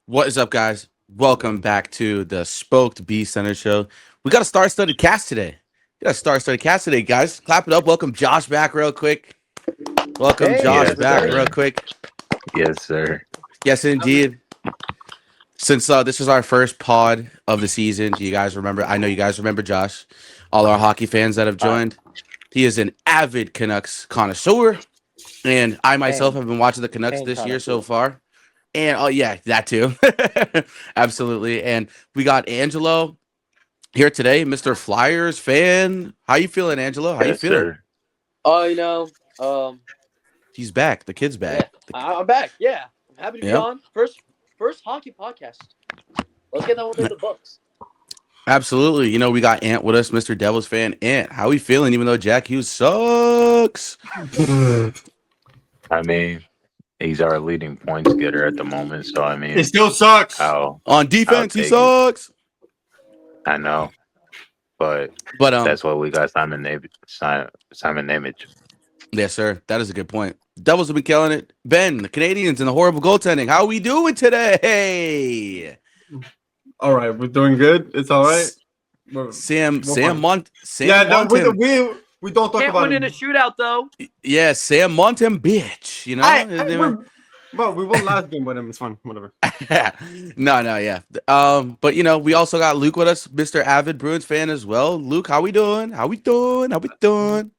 What is up, guys? Welcome back to the Spoked B Center Show. We got a star-studded cast today. Guys. Clap it up. Welcome Josh back real quick. Welcome Hey, Josh Yes, back everybody. real sir. quick. Yes, sir. Yes, indeed. Since this is our first pod of the season, you guys remember? I know you guys remember Josh. All our hockey fans that have Uh, joined. He is an avid Canucks connoisseur, and I myself Pain, have been watching the Canucks pain this year so connoisseur. far. And oh yeah, that too. Absolutely. And we got Angelo here today, Mr. Flyers fan. How you feeling, Angelo? How you Yes, feeling? sir. Oh, um, He's back. The kid's back. yeah, I'm back. Yeah, I'm happy to be Yep. on. First hockey podcast. Let's get that one in the books. Absolutely. You know, we got Ant with us, Mr. Devils fan. Ant, how we feeling even though Jack Hughes sucks? I mean, he's our leading points getter at the moment. So I It mean, still sucks. On I'll defense, he take it. sucks. I know, but But that's why we got Simon Nemec. yes, sir. That is a good point. Devils have been killing it. Ben, the Canadians and the horrible goaltending. How we doing today? All right, we're doing good. It's all right. Sam We're fine. Sam No, Montem. we don't talk Can't about win in a it. shootout though. Yeah, Sam Montem, bitch. You know. Well, we won last game with him. It's fine. Whatever. No, yeah. But we also got Luke with us, Mr. Avid Bruins fan as well. Luke, how we doing? How we doing? How we doing?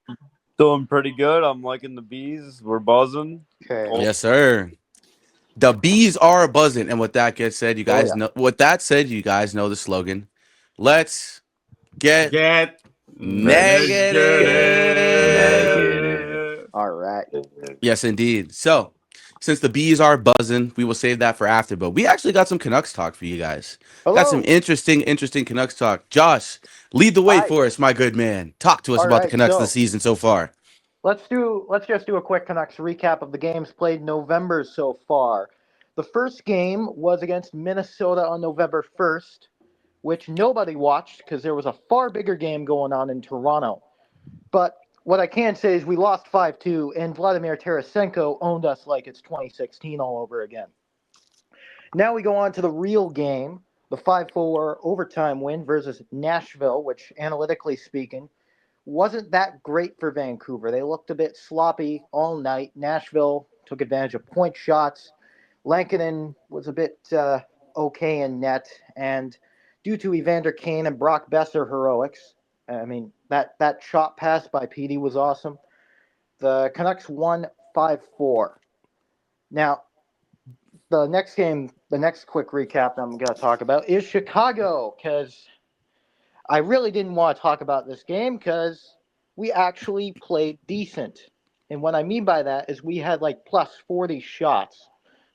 Doing pretty good. I'm liking the bees. We're buzzing. Okay. Yes, sir. The bees are buzzing, and with that gets said, you guys yeah. know. With that said, you guys know the slogan. Let's get Get negative. All right. Yes, indeed. So, since the bees are buzzing, we will save that for after. But we actually got some Canucks talk for you guys. Got some Hello. interesting Canucks talk. Josh, lead the way Hi. for us, my good man. Talk to us All about the right. Canucks So this season so far. let's just do a quick Canucks recap of the games played November so far. The first game was against Minnesota on November 1st, which nobody watched because there was a far bigger game going on in Toronto. But what I can say is we lost 5-2, and Vladimir Tarasenko owned us like it's 2016 all over again. Now we go on to the real game, the 5-4 overtime win versus Nashville, which, analytically speaking, wasn't that great for Vancouver. They looked a bit sloppy all night. Nashville took advantage of point shots. Lankinen was a bit okay in net, and due to Evander Kane and Brock Besser heroics, I mean, that shot pass by Petey was awesome. The Canucks won 5-4. Now, the next quick recap that I'm going to talk about is Chicago, because I really didn't want to talk about this game because we actually played decent. And what I mean by that is we had like plus 40 shots.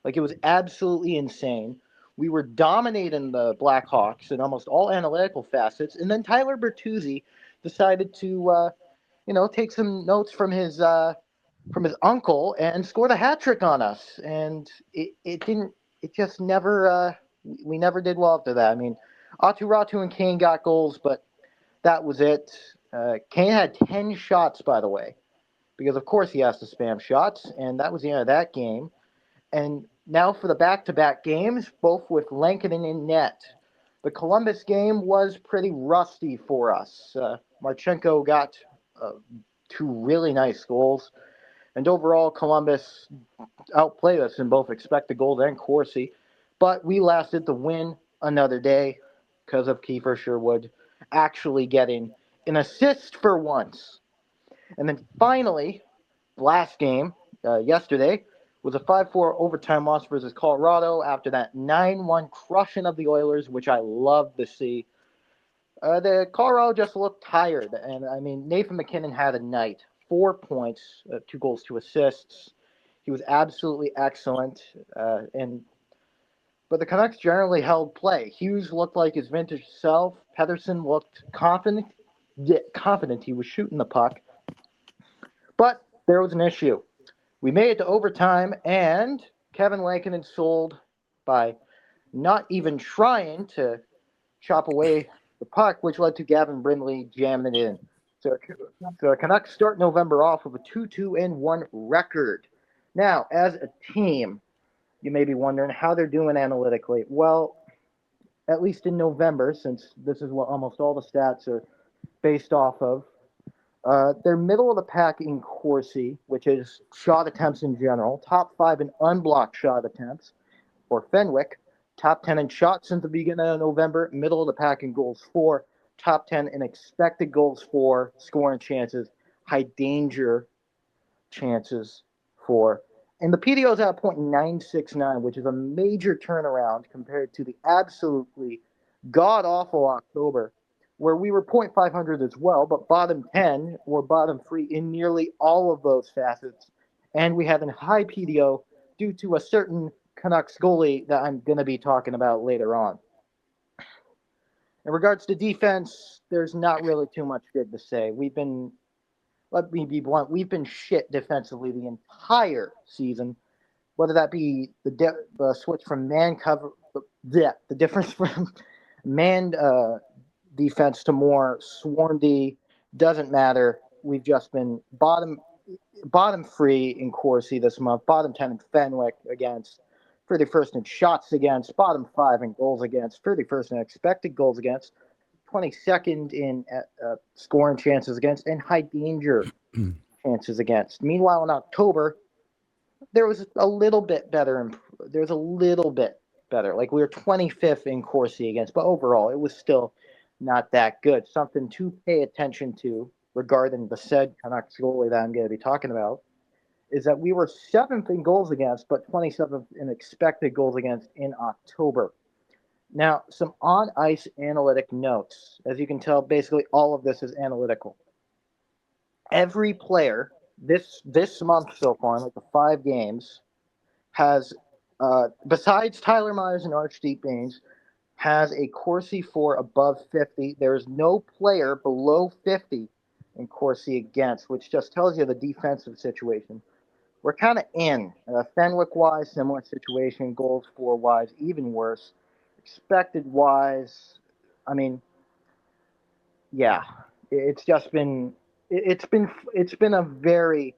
Like it was absolutely insane. We were dominating the Blackhawks in almost all analytical facets. And then Tyler Bertuzzi decided to, take some notes from his uncle and scored a hat trick on us. And it just never, we never did well after that. I mean, Ratu and Kane got goals, but that was it. Kane had 10 shots, by the way, because of course he has to spam shots, and that was the end of that game. And now for the back-to-back games, both with Lankinen in net. The Columbus game was pretty rusty for us. Marchenko got two really nice goals. And overall, Columbus outplayed us in both expected goals and Corsi. But we lasted to win another day because of Kiefer Sherwood actually getting an assist for once. And then finally, last game, yesterday, was a 5-4 overtime loss versus Colorado after that 9-1 crushing of the Oilers, which I love to see. The Colorado just looked tired, and I mean Nathan McKinnon had a night. 4 points, 2 goals, 2 assists. He was absolutely excellent, but the Canucks generally held play. Hughes looked like his vintage self. Pedersen looked confident. Yeah, confident he was shooting the puck, but there was an issue. We made it to overtime, and Kevin Lankinen sold by not even trying to chop away the puck, which led to Gavin Brindley jamming it in. So the Canucks start November off with a 2-2-1 record. Now, as a team, you may be wondering how they're doing analytically. Well, at least in November, since this is what almost all the stats are based off of, they're middle of the pack in Corsi, which is shot attempts in general, top 5 in unblocked shot attempts, for Fenwick, top 10 in shots since the beginning of November, middle of the pack in goals for, top 10 in expected goals for, scoring chances, high danger chances for. And the PDO is at a .969, which is a major turnaround compared to the absolutely god awful October, where we were .500 as well, but bottom 10 or bottom 3 in nearly all of those facets. And we have a high PDO due to a certain Canucks goalie that I'm going to be talking about later on. In regards to defense, there's not really too much good to say. Let me be blunt, we've been shit defensively the entire season, whether that be the switch from man cover, the difference from man defense to more swarm D, doesn't matter. We've just been bottom 3 in Corsi this month, bottom 10 in Fenwick against, 31st in shots against, bottom 5 in goals against, 31st in expected goals against, 22nd in scoring chances against, and high danger chances against. Meanwhile, in October, there was a little bit better. There's a little bit better. Like we were 25th in Corsi against, but overall, it was still not that good. Something to pay attention to regarding the said Canucks goalie that I'm going to be talking about is that we were 7th in goals against, but 27th in expected goals against in October. Now, some on-ice analytic notes. As you can tell, basically all of this is analytical. Every player this month so far, like the 5 games, has, besides Tyler Myers and Archdeep Baines, has a Corsi for above 50. There is no player below 50 in Corsi against, which just tells you the defensive situation. We're kind of in. Fenwick-wise, similar situation. Goals for-wise, even worse. Expected-wise, I mean, yeah, it's just been it's been a very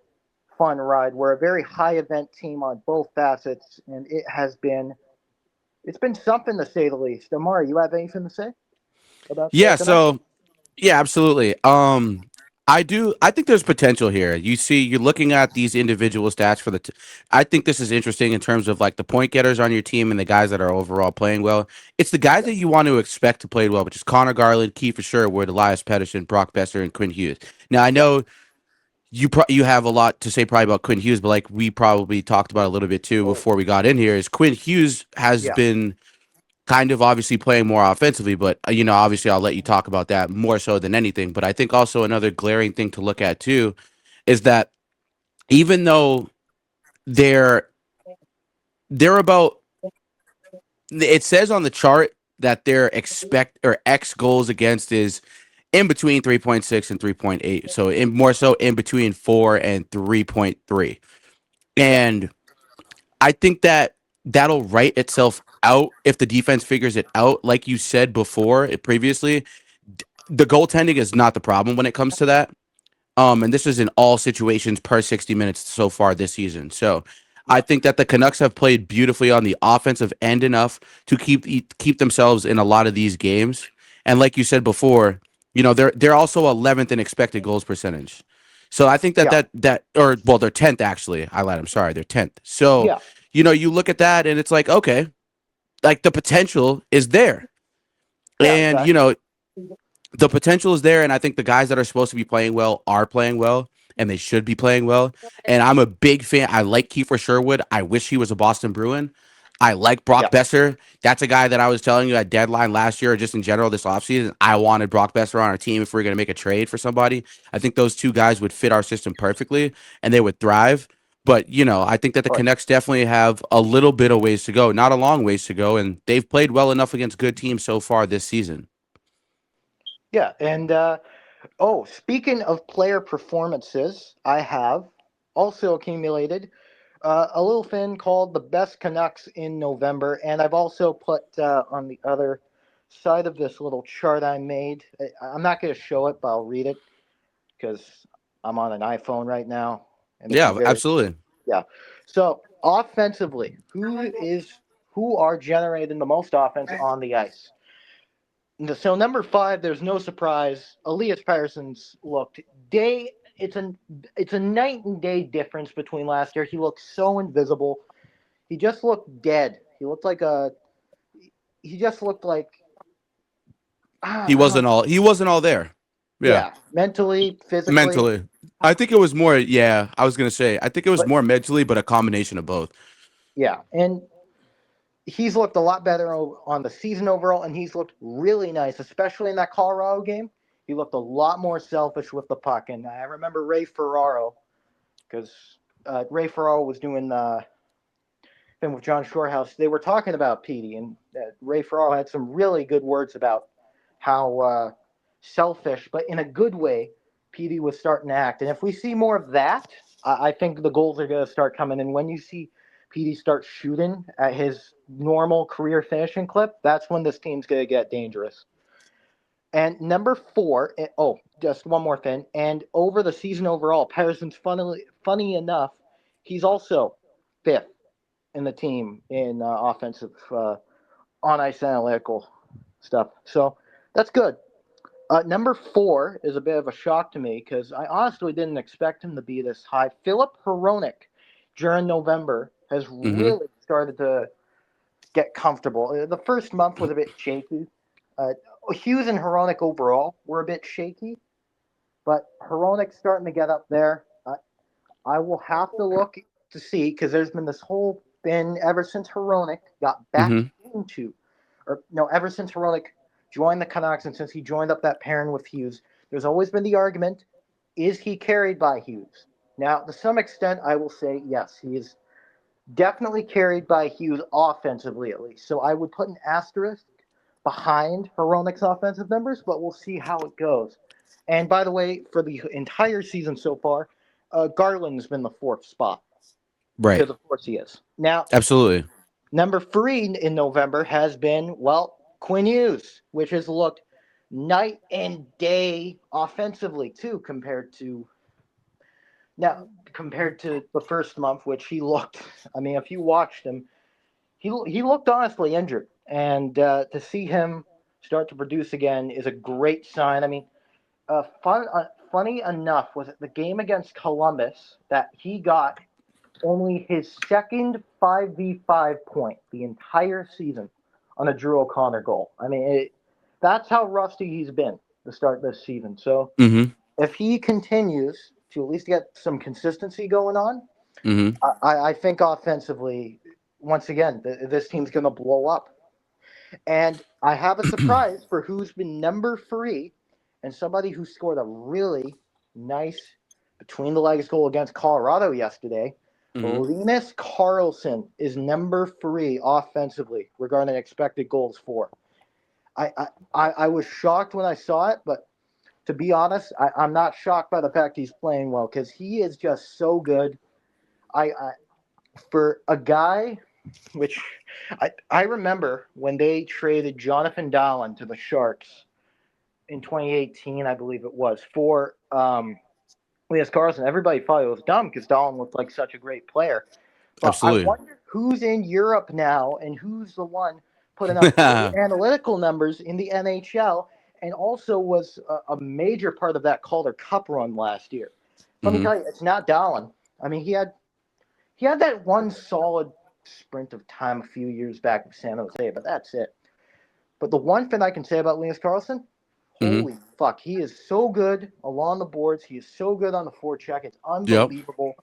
fun ride. We're a very high event team on both facets, and it's been something to say the least. Amari, you have anything to say about the Yeah, Canucks? so yeah, absolutely. I think there's potential here. You're looking at these individual stats for I think this is interesting in terms of like the point getters on your team and the guys that are overall playing well. It's the guys that you want to expect to play well, which is Connor Garland, Kiefer Sherwood, Elias Pettersson, Brock Besser, and Quinn Hughes. Now I know you have a lot to say probably about Quinn Hughes, but like we probably talked about a little bit too before we got in here, is Quinn Hughes has Yeah. been kind of obviously playing more offensively, but obviously I'll let you talk about that more so than anything. But I think also another glaring thing to look at too is that even though they're about, it says on the chart that their expect or X goals against is in between 3.6 and 3.8. So more so in between 4 and 3.3. And I think that that'll write itself out if the defense figures it out. Like you said before, previously, the goaltending is not the problem when it comes to that. And this is in all situations per 60 minutes so far this season. So I think that the Canucks have played beautifully on the offensive end enough to keep themselves in a lot of these games. And like you said before, they're also 11th in expected goals percentage. So I think that Yeah. they're 10th actually. I lied. I'm sorry. They're 10th. So, Yeah. you look at that and it's like, okay, like the potential is there. Yeah. And, Exactly. the potential is there, and I think the guys that are supposed to be playing well are playing well, and they should be playing well. And I'm a big fan. I like Kiefer Sherwood. I wish he was a Boston Bruin. I like Brock Yeah. Besser. That's a guy that I was telling you at deadline last year, or just in general this offseason. I wanted Brock Besser on our team if we are going to make a trade for somebody. I think those two guys would fit our system perfectly, and they would thrive. But, I think that the Right. Canucks definitely have a little bit of ways to go, not a long ways to go, and they've played well enough against good teams so far this season. Yeah. And speaking of player performances, I have also accumulated a little thing called the best Canucks in November, and I've also put on the other side of this little chart I made. I'm not going to show it, but I'll read it because I'm on an iPhone right now, and it's Yeah, very absolutely. yeah. So offensively, who are generating the most offense on the ice? So number 5, there's no surprise. Elias Pettersson's looked day. It's a night and day difference between last year. He looked so invisible. He just looked dead. He just looked like He I don't wasn't know. all there. Yeah. Yeah, mentally, physically, Mentally. I think it was more, yeah, I was gonna say, I think it was but more mentally, but a combination of both. yeah, and he's looked a lot better on the season overall, and he's looked really nice, especially in that Colorado game. He looked a lot more selfish with the puck, and I remember Ray Ferraro, because Ray Ferraro was doing thing with John Shorehouse. They were talking about Petey, and Ray Ferraro had some really good words about how selfish, but in a good way, Petey was starting to act. And if we see more of that, I think the goals are going to start coming. And when you see Petey start shooting at his normal career finishing clip, that's when this team's going to get dangerous. And number 4, just one more thing. And over the season overall, Patterson's funny enough, he's also 5th in the team in offensive on ice analytical stuff. So that's good. Number 4 is a bit of a shock to me because I honestly didn't expect him to be this high. Philip Hronek during November has really started to get comfortable. The first month was a bit shaky. Hughes and Hronek overall were a bit shaky, but Hronek's starting to get up there. I will have to look to see because there's been this whole thing ever since Hronek got back into, ever since Hronek joined the Canucks and since he joined up that pairing with Hughes, there's always been the argument: is he carried by Hughes? Now, to some extent, I will say yes, he is definitely carried by Hughes offensively at least. So I would put an asterisk behind Hronek's offensive numbers, but we'll see how it goes. And by the way, for the entire season so far, Garland's been the 4th spot Right. because of course he is. Now, Absolutely. number 3 in November has been, well, Quinn Hughes, which has looked night and day offensively too compared to the first month, which he looked. I mean, if you watched him, he looked honestly injured, and to see him start to produce again is a great sign. I mean, funny enough, was it the game against Columbus that he got only his second 5v5 point the entire season on a Drew O'Connor goal. I mean, that's how rusty he's been to start this season. So if he continues to at least get some consistency going on, I think offensively, once again, this team's going to blow up. And I have a surprise for who's been number 3 and somebody who scored a really nice between the legs goal against Colorado yesterday. Linus Karlsson is number 3 offensively regarding expected goals for. I was shocked when I saw it, but to be honest, I'm not shocked by the fact he's playing well because he is just so good. For a guy, which I remember when they traded Jonathan Dahlen to the Sharks in 2018, I believe it was, for Linus Karlsson. Everybody thought it was dumb because Dahlen looked like such a great player. But Absolutely. I wonder who's in Europe now and who's the one putting up great analytical numbers in the NHL and also was a major part of that Calder Cup run last year. Let me tell you, it's not Dahlen. I mean, he had that one solid sprint of time a few years back with San Jose, but that's it. But the one thing I can say about Linus Karlsson, holy fuck, he is so good along the boards. He is so good on the forecheck. It's unbelievable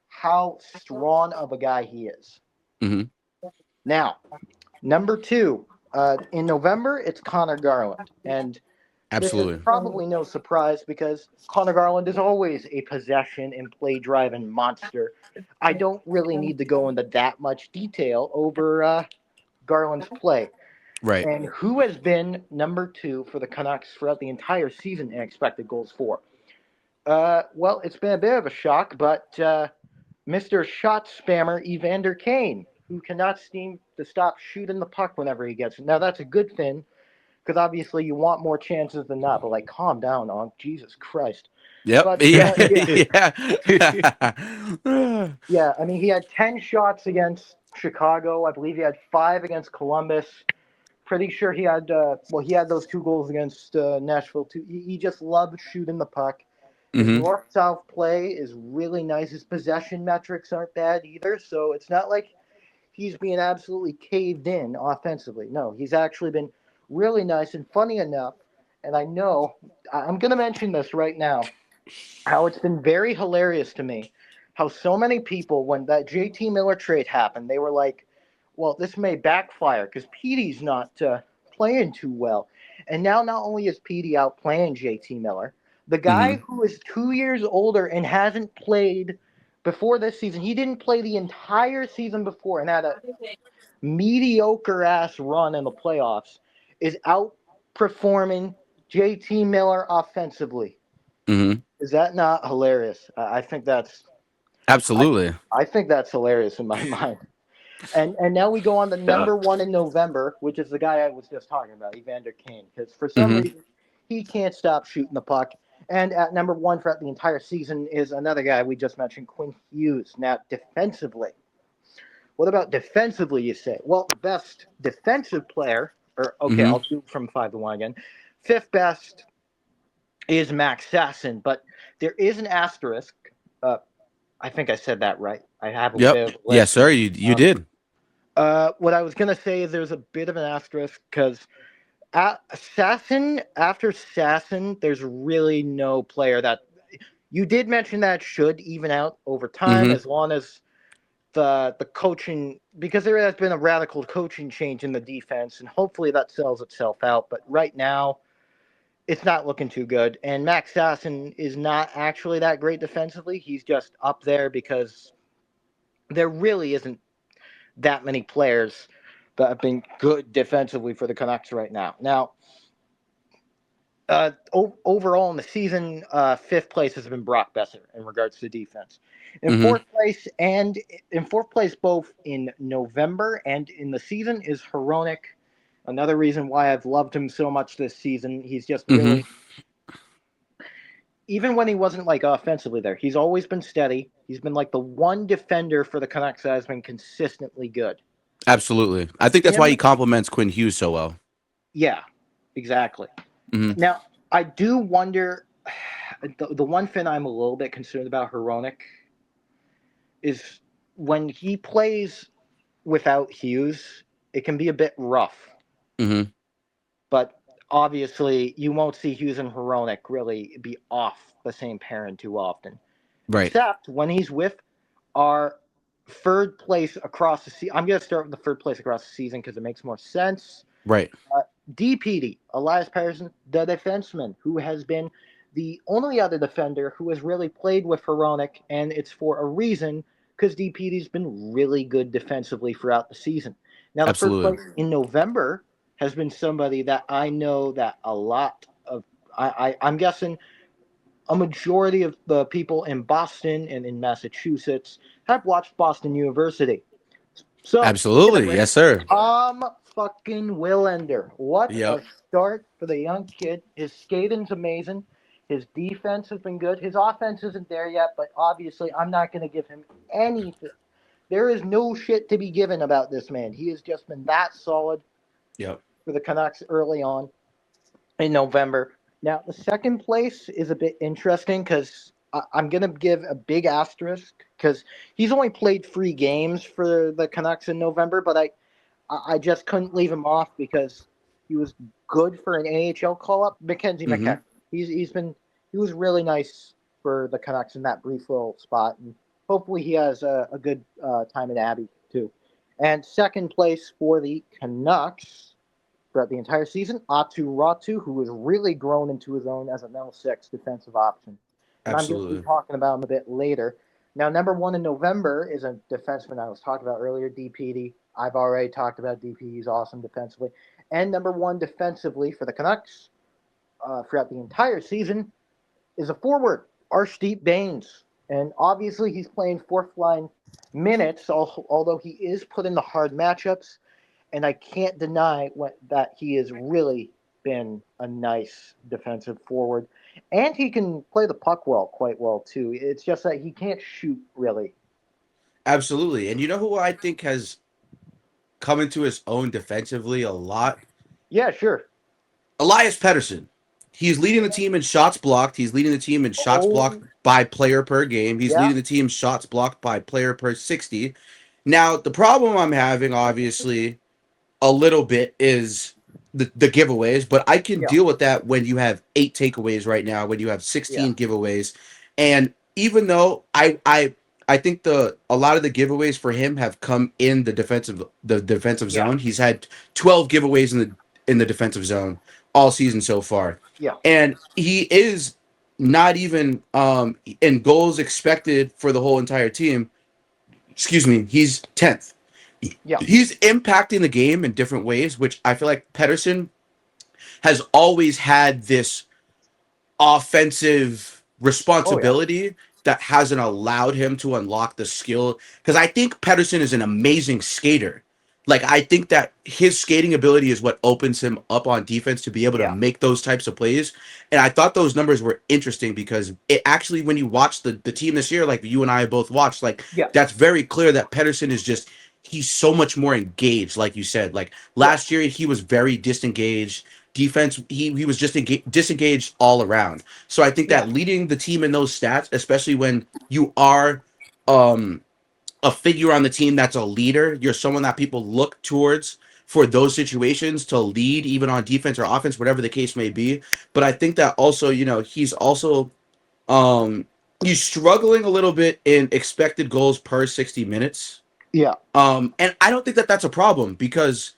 how strong of a guy he is. Now, number 2, in November, it's Connor Garland. And this is probably no surprise because Connor Garland is always a possession and play-driving monster. I don't really need to go into that much detail over Garland's play. Right. And who has been number 2 for the Canucks throughout the entire season in expected goals for? Well, it's been a bit of a shock, but Mr. Shot Spammer Evander Kane, who cannot seem to stop shooting the puck whenever he gets it. Now, that's a good thing because obviously you want more chances than not, but calm down, on Jesus Christ. Yep. But Yeah. Yeah. yeah, I mean, he had 10 shots against Chicago. I believe he had 5 against Columbus. Pretty sure he had, he had those 2 goals against Nashville, too. He just loved shooting the puck. His hmm north-south play is really nice. His possession metrics aren't bad either, so it's not like he's being absolutely caved in offensively. No, he's actually been really nice and funny enough. And I know I'm going to mention this right now, how it's been very hilarious to me how so many people, when that JT Miller trade happened, they were like, well, this may backfire because Petey's not playing too well. And now not only is Petey out playing JT Miller, the guy hmm who is 2 years older and hasn't played before this season, he didn't play the entire season before and had a mediocre ass run in the playoffs, is outperforming JT Miller offensively. hmm Is that not hilarious? I think I, Absolutely. I think that's hilarious in my mind. And now we go on the Yeah. number one in November, which is the guy I was just talking about, Evander Kane, because for some hmm reason he can't stop shooting the puck. And at number one throughout the entire season is another guy we just mentioned, Quinn Hughes. Now defensively, what about defensively? You say, well, the best defensive player, or okay, hmm I'll do from 5-1 again. Fifth best is Max Sasson, but there is an asterisk. Uh, I think I said that right. I have a Yep. bit of a Yes, list. sir. You Um, did. what I was going to say is there's a bit of an asterisk because after Sasson, there's really no player that you did mention that should even out over time hmm as long as the coaching, because there has been a radical coaching change in the defense and hopefully that sells itself out. But right now, it's not looking too good. And Max Sasson is not actually that great defensively. He's just up there because there really isn't that many players that have been good defensively for the Canucks right now. Now, overall in the season, fifth place has been Brock Besser in regards to defense. In hmm fourth place, and in fourth place both in November and in the season, is Hronek. Another reason why I've loved him so much this season. He's just hmm really, even when he wasn't like offensively there, he's always been steady. He's been like the one defender for the Canucks that has been consistently good. Absolutely. I think that's why he Him, compliments Quinn Hughes so well. yeah, exactly. hmm Now, I do wonder, the one thing I'm a little bit concerned about Hronek is when he plays without Hughes, it can be a bit rough. hmm But obviously, you won't see Hughes and Hronek really be off the same pairing too often, Right. except when he's with our third place across the season. I'm going to start with the third place across the season because it makes more sense. Right. DPD, Elias Patterson, the defenseman, who has been the only other defender who has really played with Hronek, and it's for a reason because DPD's been really good defensively throughout the season. Now, the third Absolutely. place in November has been somebody that I know that a lot of, I'm guessing a majority of the people in Boston and in Massachusetts have watched Boston University. So, speaking of Absolutely. which, Yes, sir. Tom fucking Willender. What a Yep. start for the young kid. His skating's amazing. His defense has been good. His offense isn't there yet, but obviously I'm not going to give him anything. There is no shit to be given about this man. He has just been that solid Yep. for the Canucks early on in November. Now, the second place is a bit interesting because I'm going to give a big asterisk because he's only played 3 games for the Canucks in November, but I just couldn't leave him off because he was good for an AHL call up. Mackenzie hmm McEachran. He was really nice for the Canucks in that brief little spot, and hopefully he has a good time in Abbey too. And second place for the Canucks throughout the entire season, Atu Ratu, who has really grown into his own as an L6 defensive option. And I'm going to be Absolutely. talking about him a bit later. Now, number one in November is a defenseman I was talking about earlier, DPD. I've already talked about DPD. He's awesome defensively. And number one defensively for the Canucks throughout the entire season is a forward, Arshdeep Bains. And obviously, he's playing fourth line minutes, although he is put in the hard matchups. And I can't deny that he has really been a nice defensive forward. And he can play the puck quite well too. It's just that he can't shoot really. Absolutely. And you know who I think has come into his own defensively a lot? Yeah, sure. Elias Pettersson. He's leading the team in shots blocked. He's leading the team in shots blocked Oh, by player per game. He's yeah, leading the team shots blocked by player per 60. Now, the problem I'm having, obviously, a little bit is the giveaways, but I can yeah, deal with that when you have 8 takeaways right now, when you have yeah, 16 giveaways. And even though I think a lot of the giveaways for him have come in the defensive yeah, zone. He's had 12 giveaways in the defensive zone all season so far. yeah. And he is not even in goals expected for the whole entire team. Excuse me, he's 10th. Yeah. He's impacting the game in different ways, which I feel like Pedersen has always had this offensive Oh yeah. responsibility that hasn't allowed him to unlock the skill. Because I think Pedersen is an amazing skater. Like, I think that his skating ability is what opens him up on defense to be able to Yeah. make those types of plays. And I thought those numbers were interesting because it actually, when you watch the team this year, like you and I both watched, like, Yeah. that's very clear that Pedersen is just, he's so much more engaged, like you said. Like, Yeah. last year, he was very disengaged. Defense, he was just disengaged all around. So I think Yeah. that leading the team in those stats, especially when you are a figure on the team that's a leader, you're someone that people look towards for those situations to lead, even on defense or offense, whatever the case may be. But I think that also, he's also um he's struggling a little bit in expected goals per 60 minutes. Yeah. And I don't think that that's a problem because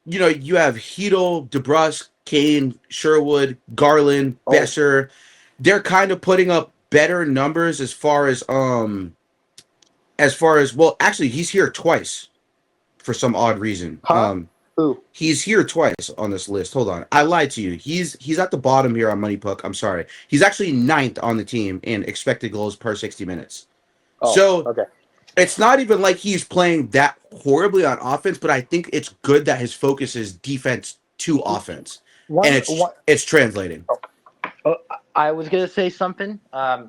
you have Hedel, DeBrusque, Kane, Sherwood, Garland, Oh. Besser. They're kind of putting up better numbers as far as well, actually he's here twice for some odd reason. Huh? Who? He's here twice on this list. Hold on. I lied to you. He's at the bottom here on Money Puck. I'm sorry. He's actually 9th on the team in expected goals per 60 minutes. Oh, So okay. it's not even like he's playing that horribly on offense, but I think it's good that his focus is defense to offense. And it's translating. Oh, I was gonna say something. Go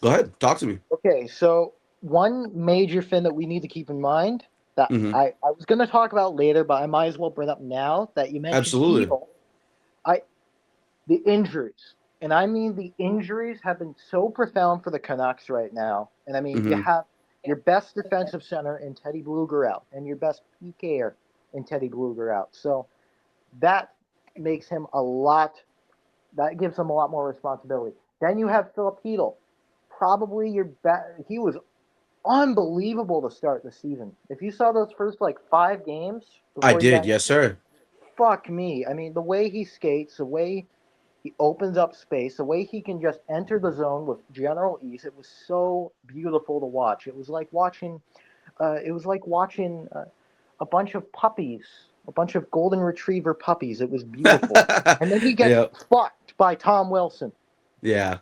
ahead. Talk to me. Okay, so one major thing that we need to keep in mind that Mhm. I was gonna talk about later, but I might as well bring up now that you mentioned Absolutely. Hedel. The injuries. And I mean the injuries have been so profound for the Canucks right now. And I mean you Mhm. have your best defensive center in Teddy Bluger out and your best PKer in Teddy Bluger out. So that makes him that gives him a lot more responsibility. Then you have Philip Hedel. Probably he was unbelievable to start the season. If you saw those first 5 games I before he did. got Yes, sir. fuck me. I mean, the way he skates, the way he opens up space, the way he can just enter the zone with general ease, it was so beautiful to watch. It was like watching a bunch of puppies, a bunch of golden retriever puppies. It was beautiful. And then he gets Yep. fucked by Tom Wilson. Yeah.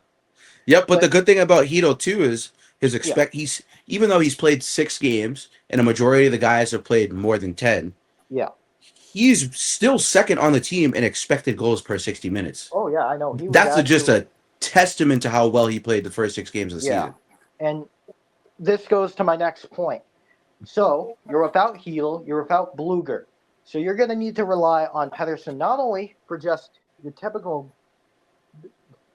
Yep. But the good thing about Hito too is he's even though he's played 6 games and a majority of the guys have played more than 10, Yeah. he's still second on the team in expected goals per 60 minutes. Oh yeah, I know. He was That's just a testament to how well he played the first 6 games of the season. And this goes to my next point. So you're without Hedel, you're without Bluger. So you're going to need to rely on Pedersen not only for just his typical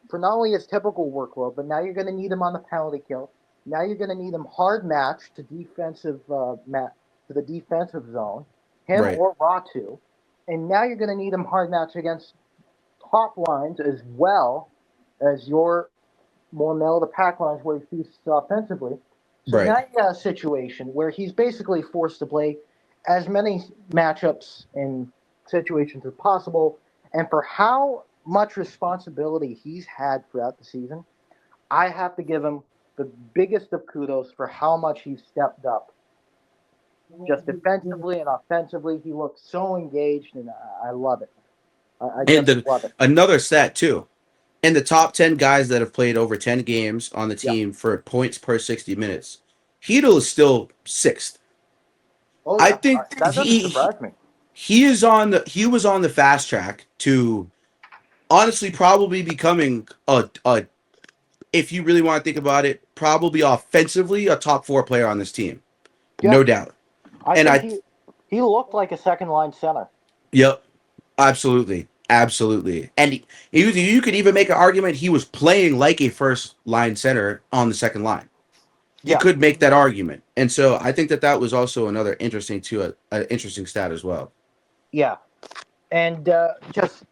workload, but now you're going to need him on the penalty kill. Now you're going to need him hard match to the defensive zone, him Right. or Ratu, and now you're going to need him hard match against top lines as well as your more middle of the pack lines where he feasts offensively. So Right. now you got a situation where he's basically forced to play as many matchups and situations as possible. And for how much responsibility he's had throughout the season, I have to give him the biggest of kudos for how much he's stepped up. Just defensively and offensively, he looks so engaged, and I love it. I just love it. Another stat too. In the top 10 guys that have played over 10 games on the team for points per 60 minutes, Hedel is still 6th. Oh, I yeah. think That doesn't surprise me. he was on the fast track to honestly probably becoming a if you really want to think about it, probably offensively a top 4 player on this team, Yeah, no doubt. I And think I, he looked like a second line center. yep, absolutely, absolutely. And you could even make an argument he was playing like a first line center on the second line. You Yeah, could make that argument, and so I think that that was also another interesting to a interesting stat as well. yeah, and just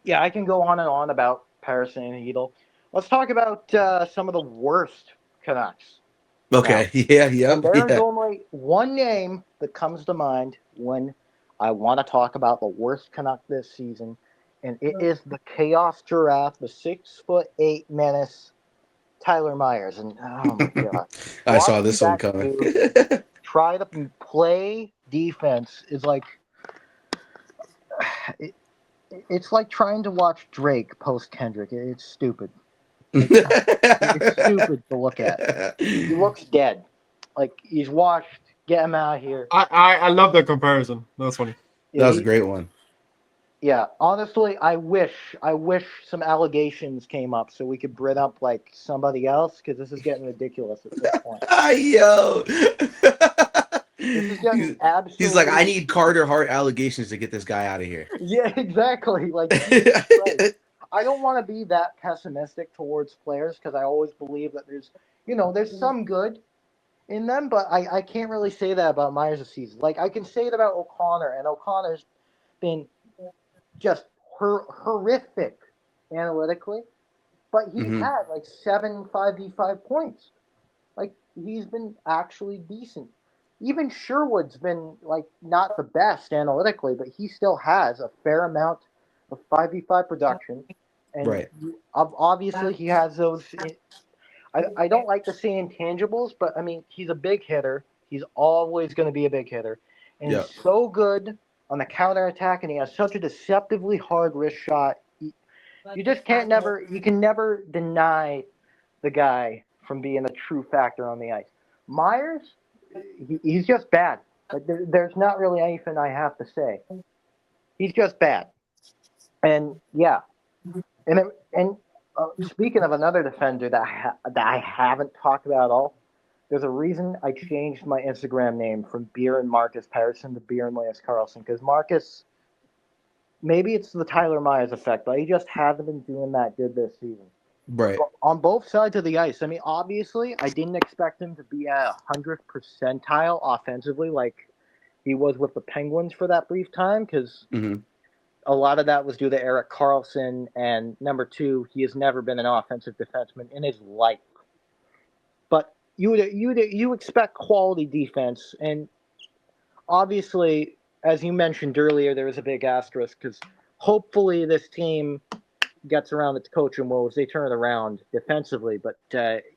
yeah, I can go on and on about Patterson and Hedel. Let's talk about some of the worst Canucks now. Okay, yeah, And yep, there's yeah. only one name that comes to mind when I want to talk about the worst Canuck this season, and it is the Chaos Giraffe, the 6'8" menace, Tyler Myers. And oh my god, I saw watching this one that coming. dude try to play defense is like it, it's like trying to watch Drake post Kendrick. It's stupid. Like it's stupid to look at. He looks dead. Like he's washed. Get him out of here. I love the comparison. That's funny. Yeah, That was a great one. yeah. Honestly, I wish some allegations came up so we could bring up like somebody else because this is getting ridiculous at this point. Yo. This is getting He's like, I absolutely need Carter Hart allegations to get this guy out of here. yeah, exactly. Like Jesus Christ. I don't want to be that pessimistic towards players because I always believe that there's some good in them, but I can't really say that about Myers this season. Like I can say it about O'Connor, and O'Connor's been just horrific analytically, but he's Hmm. had like 7 5v5 points. Like he's been actually decent. Even Sherwood's been like not the best analytically, but he still has a fair amount of 5v5 production, and Right. obviously he has those. I don't like to say intangibles, but I mean he's a big hitter. He's always going to be a big hitter, and he's Yep. so good on the counter attack, and he has such a deceptively hard wrist shot. You just can't never you can never deny the guy from being a true factor on the ice. Myers, he's just bad. Like there's not really anything I have to say. He's just bad, and yeah, and speaking of another defender that I haven't talked about at all, there's a reason I changed my Instagram name from Beer and Marcus Patterson to Beer and Lance Carlson because Marcus, maybe it's the Tyler Myers effect, but he just hasn't been doing that good this season. Right. But on both sides of the ice, I mean, obviously, I didn't expect him to be at 100th percentile offensively like he was with the Penguins for that brief time because Hmm. a lot of that was due to Eric Carlson, and number two, he has never been an offensive defenseman in his life. But you expect quality defense, and obviously, as you mentioned earlier, there was a big asterisk because hopefully this team gets around its coaching woes. They turn it around defensively, but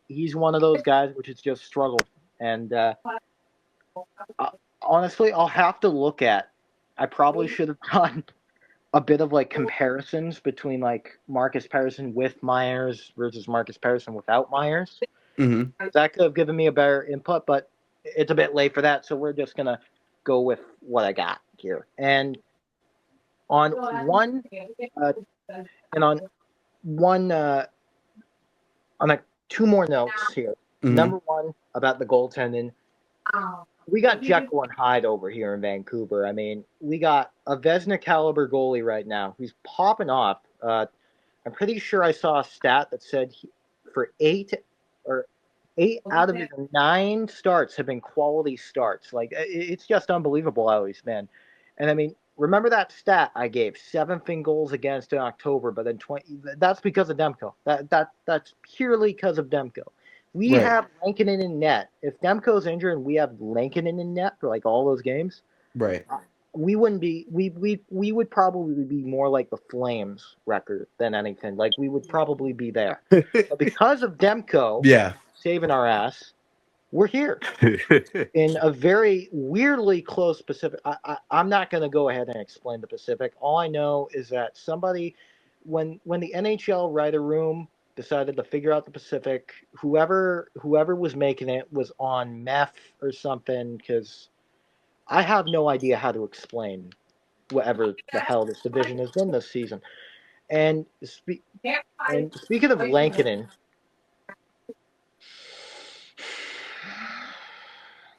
he's one of those guys which has just struggled. And uh, honestly, I'll have to look at. I probably should have done a bit of like comparisons between like Marcus Patterson with Myers versus Marcus Patterson without Myers. Hmm. That could have given me a better input, but it's a bit late for that, so we're just gonna go with what I got here. And on one, uh, and on one, on like two more notes here. Hmm. Number one about the goaltending, we got Jekyll and Hyde over here in Vancouver. I mean, we got a Vesna caliber goalie right now who's popping off. I'm pretty sure I saw a stat that said for or 8 out of his 9 starts have been quality starts. Like it's just unbelievable how he's been. And I mean, remember that stat I gave: 7 goals against in October, but then 20. That's because of Demko. That's purely because of Demko. We Right. have Lankinen in net. If Demko's injured and we have Lankinen in net for like all those games, Right. we wouldn't be. We would probably be more like the Flames record than anything. Like we would probably be there. But because of Demko Yeah. saving our ass, we're here in a very weirdly close Pacific. I'm not going to go ahead and explain the Pacific. All I know is that somebody, when the NHL writer room decided to figure out the Pacific, whoever was making it was on meth or something. Because I have no idea how to explain whatever the hell this division has been this season. And speaking of Lankinen,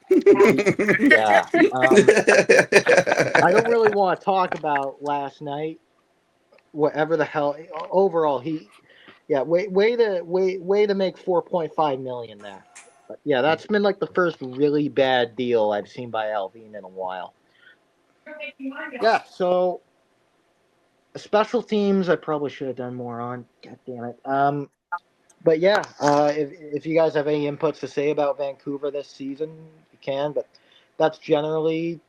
yeah, I don't really want to talk about last night. Whatever the hell. Overall, way to make 4.5 million there. But yeah, that's been like the first really bad deal I've seen by Alvin in a while. Yeah, so special teams I probably should have done more on. God damn it. But yeah, if you guys have any inputs to say about Vancouver this season, you can. But that's generally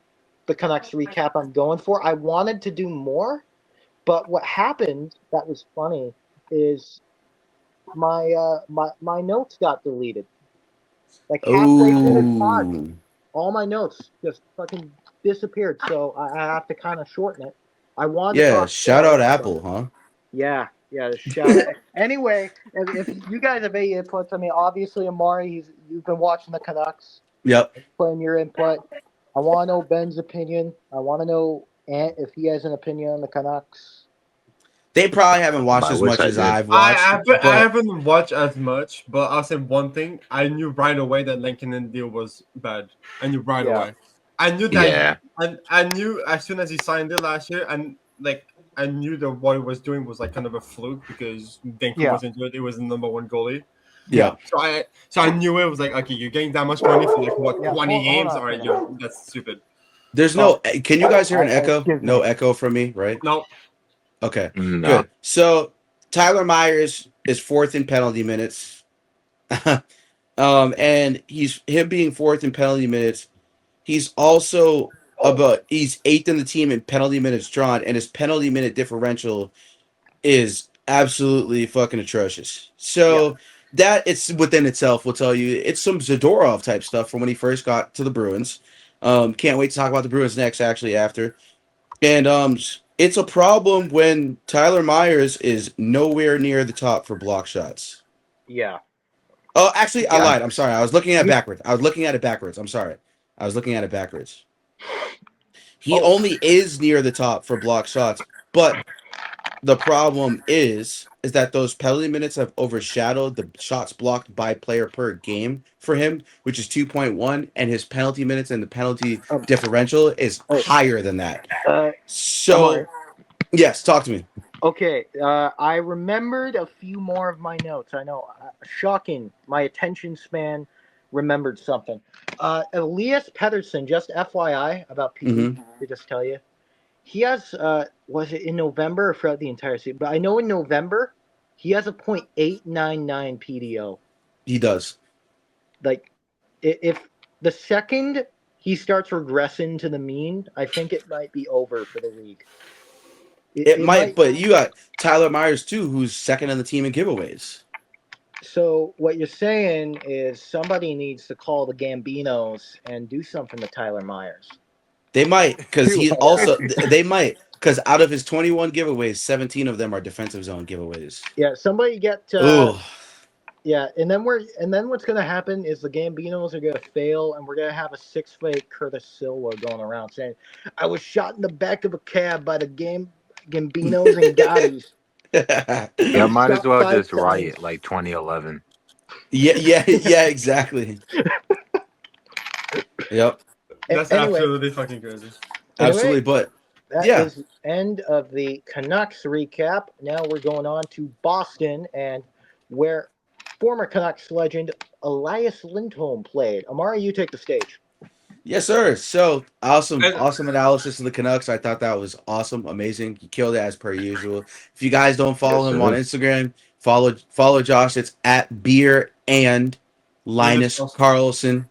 the Canucks recap I'm going for. I wanted to do more, but what happened that was funny is my notes got deleted. Like halfway through the pod, Oh, all my notes just fucking disappeared. So I have to kind of shorten it. I wanted to yeah. talk Shout more, out but Apple, huh? yeah, the shout out. Anyway, if you guys have any inputs, I mean, obviously Amari, you've been watching the Canucks, Yep. putting your input. I want to know Ben's opinion. I want to know Ant if he has an opinion on the Canucks. They probably haven't watched I as wish much I as did. I've watched, I but haven't watched as much, but I'll say one thing. I knew right away that Lankinen deal was bad. I knew right Yeah. away. I knew that. Yeah. I knew as soon as he signed it last year, and like I knew that what he was doing was like kind of a fluke because Vancouver Yeah. was injured. It was the number one goalie. yeah. So I knew it was like, okay, you're getting that much money for like what, Yeah, 20 hold games? on a All right, second. that's stupid. There's Oh, no. Can you guys hear an echo? excuse No me. echo from me, right? No, Okay, No. good. So Tyler Myers is fourth in penalty minutes, and him being fourth in penalty minutes. He's also he's eighth in the team in penalty minutes drawn, and his penalty minute differential is absolutely fucking atrocious. Yeah. So that it's within itself will tell you it's some Zadorov type stuff from when he first got to the Bruins. Can't wait to talk about the Bruins next, actually, after. And it's a problem when Tyler Myers is nowhere near the top for block shots. Yeah. Oh, actually, I Yeah. lied. I'm sorry. I was looking at it You- backwards. I was looking at it backwards. I'm sorry. I was looking at it backwards. He Oh. only is near the top for block shots, but the problem is that those penalty minutes have overshadowed the shots blocked by player per game for him, which is 2.1, and his penalty minutes and the penalty differential is Oh. higher than that. Amari. So, yes, talk to me. Okay, I remembered a few more of my notes. I know, shocking. My attention span remembered something. Elias Pettersson, just FYI about PP, to just tell you, he has, was it in November or throughout the entire season? But I know in November, he has a .899 PDO. He does. Like, if the second he starts regressing to the mean, I think it might be over for the league. It might, but you got Tyler Myers too, who's second on the team in giveaways. So what you're saying is somebody needs to call the Gambinos and do something to Tyler Myers. They might, because they might, because out of his 21 giveaways, 17 of them are defensive zone giveaways. Yeah, somebody get. Ooh. Yeah, and then what's gonna happen is the Gambinos are gonna fail, and we're gonna have a 6'8" Curtis Silva going around saying, "I was shot in the back of a cab by the Gambinos and Gottis." Yeah, might as well just times. riot like 2011. Yeah, exactly. Yep. that's Anyway. absolutely fucking crazy. Absolutely, but that yeah. is the end of the Canucks recap. Now we're going on to Boston, and where former Canucks legend Elias Lindholm played. Amari, you take the stage. Yes, sir. So awesome analysis of the Canucks. I thought that was awesome, amazing. You killed it as per usual. If you guys don't follow him on Instagram, follow Josh. It's at Beer and Linus Carlson.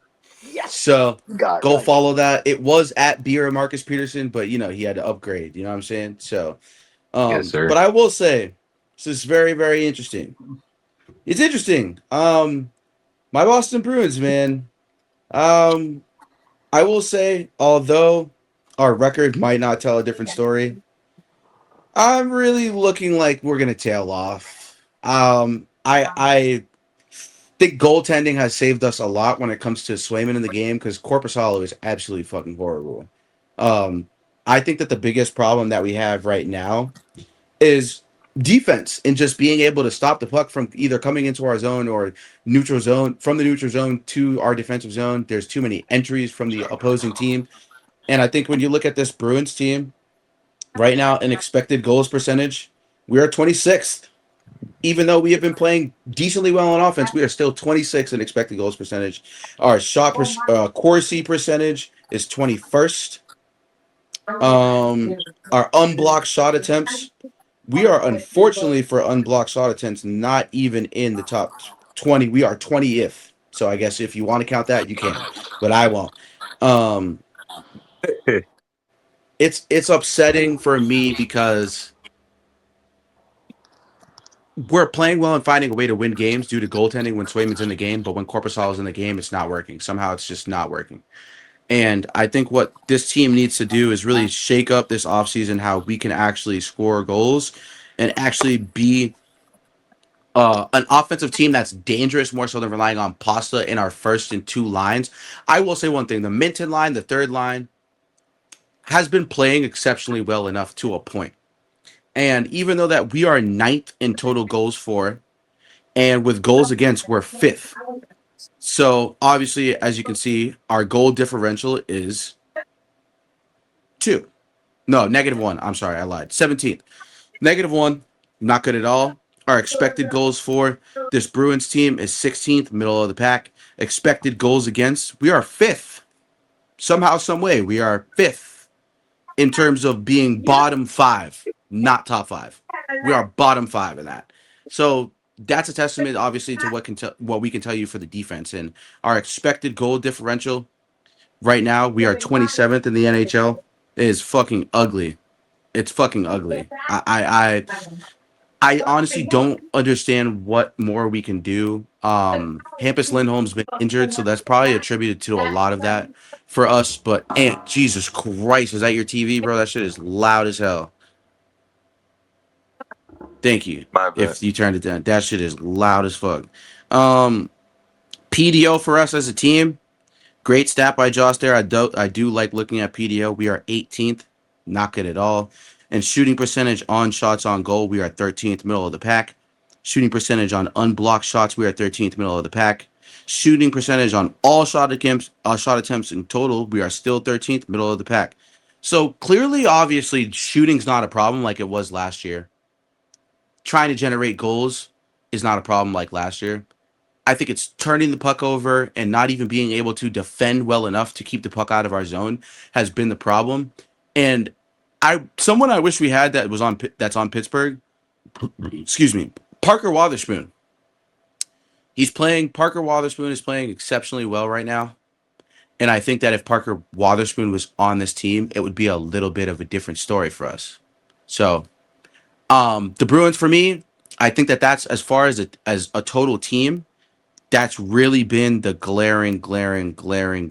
Yes. So go right. follow that. It was at Beer and Marcus Peterson, but he had to upgrade. You know what I'm saying? So, Yes, sir. But I will say this is very, very interesting. It's interesting. My Boston Bruins, man. I will say, although our record might not tell a different story, I'm really looking like we're gonna tail off. I think goaltending has saved us a lot when it comes to Swayman in the game because Korpisalo is absolutely fucking horrible. I think that the biggest problem that we have right now is defense and just being able to stop the puck from either coming into our zone or neutral zone, from the neutral zone to our defensive zone. There's too many entries from the opposing team. And I think when you look at this Bruins team right now, in expected goals percentage, we are 26th. Even though we have been playing decently well on offense, we are still 26th in expected goals percentage. Our Corsi percentage is 21st. Our unblocked shot attempts, we are unfortunately for unblocked shot attempts not even in the top 20. We are 20th. So I guess if you want to count that, you can, but I won't. Um, it's upsetting for me because we're playing well and finding a way to win games due to goaltending when Swayman's in the game, but when Korpisalo is in the game, it's not working. Somehow it's just not working. And I think what this team needs to do is really shake up this offseason how we can actually score goals and actually be an offensive team that's dangerous more so than relying on Pasta in our first and two lines. I will say one thing. The Minton line, the third line, has been playing exceptionally well enough to a point. And even though that we are ninth in total goals for, and with goals against, we're fifth. So obviously, as you can see, our goal differential is 2. No, -1. I'm sorry, I lied. 17th. -1, not good at all. Our expected goals for this Bruins team is 16th, middle of the pack. Expected goals against, we are 5th. Somehow, some way, we are 5th in terms of being bottom 5, not top 5. We are bottom 5 in that. So that's a testament, obviously, to what we can tell you for the defense. And our expected goal differential right now, we are 27th in the NHL. It is fucking ugly. It's fucking ugly. I honestly don't understand what more we can do. Hampus Lindholm's been injured, so that's probably attributed to a lot of that for us. But Jesus Christ, is that your TV, bro? That shit is loud as hell. Thank you. My bad. If you turned it down, that shit is loud as fuck. PDO for us as a team, great stat by Josh there. I do like looking at PDO. We are 18th, not good at all. And shooting percentage on shots on goal, we are 13th, middle of the pack. Shooting percentage on unblocked shots, we are 13th, middle of the pack. Shooting percentage on all shot attempts in total, we are still 13th, middle of the pack. So clearly, obviously, shooting's not a problem like it was last year. Trying to generate goals is not a problem like last year. I think it's turning the puck over and not even being able to defend well enough to keep the puck out of our zone has been the problem. And someone I wish we had that's on Pittsburgh, excuse me, Parker Wotherspoon. Parker Wotherspoon is playing exceptionally well right now. And I think that if Parker Wotherspoon was on this team, it would be a little bit of a different story for us. So the Bruins, for me, I think that's as far as a total team, that's really been the glaring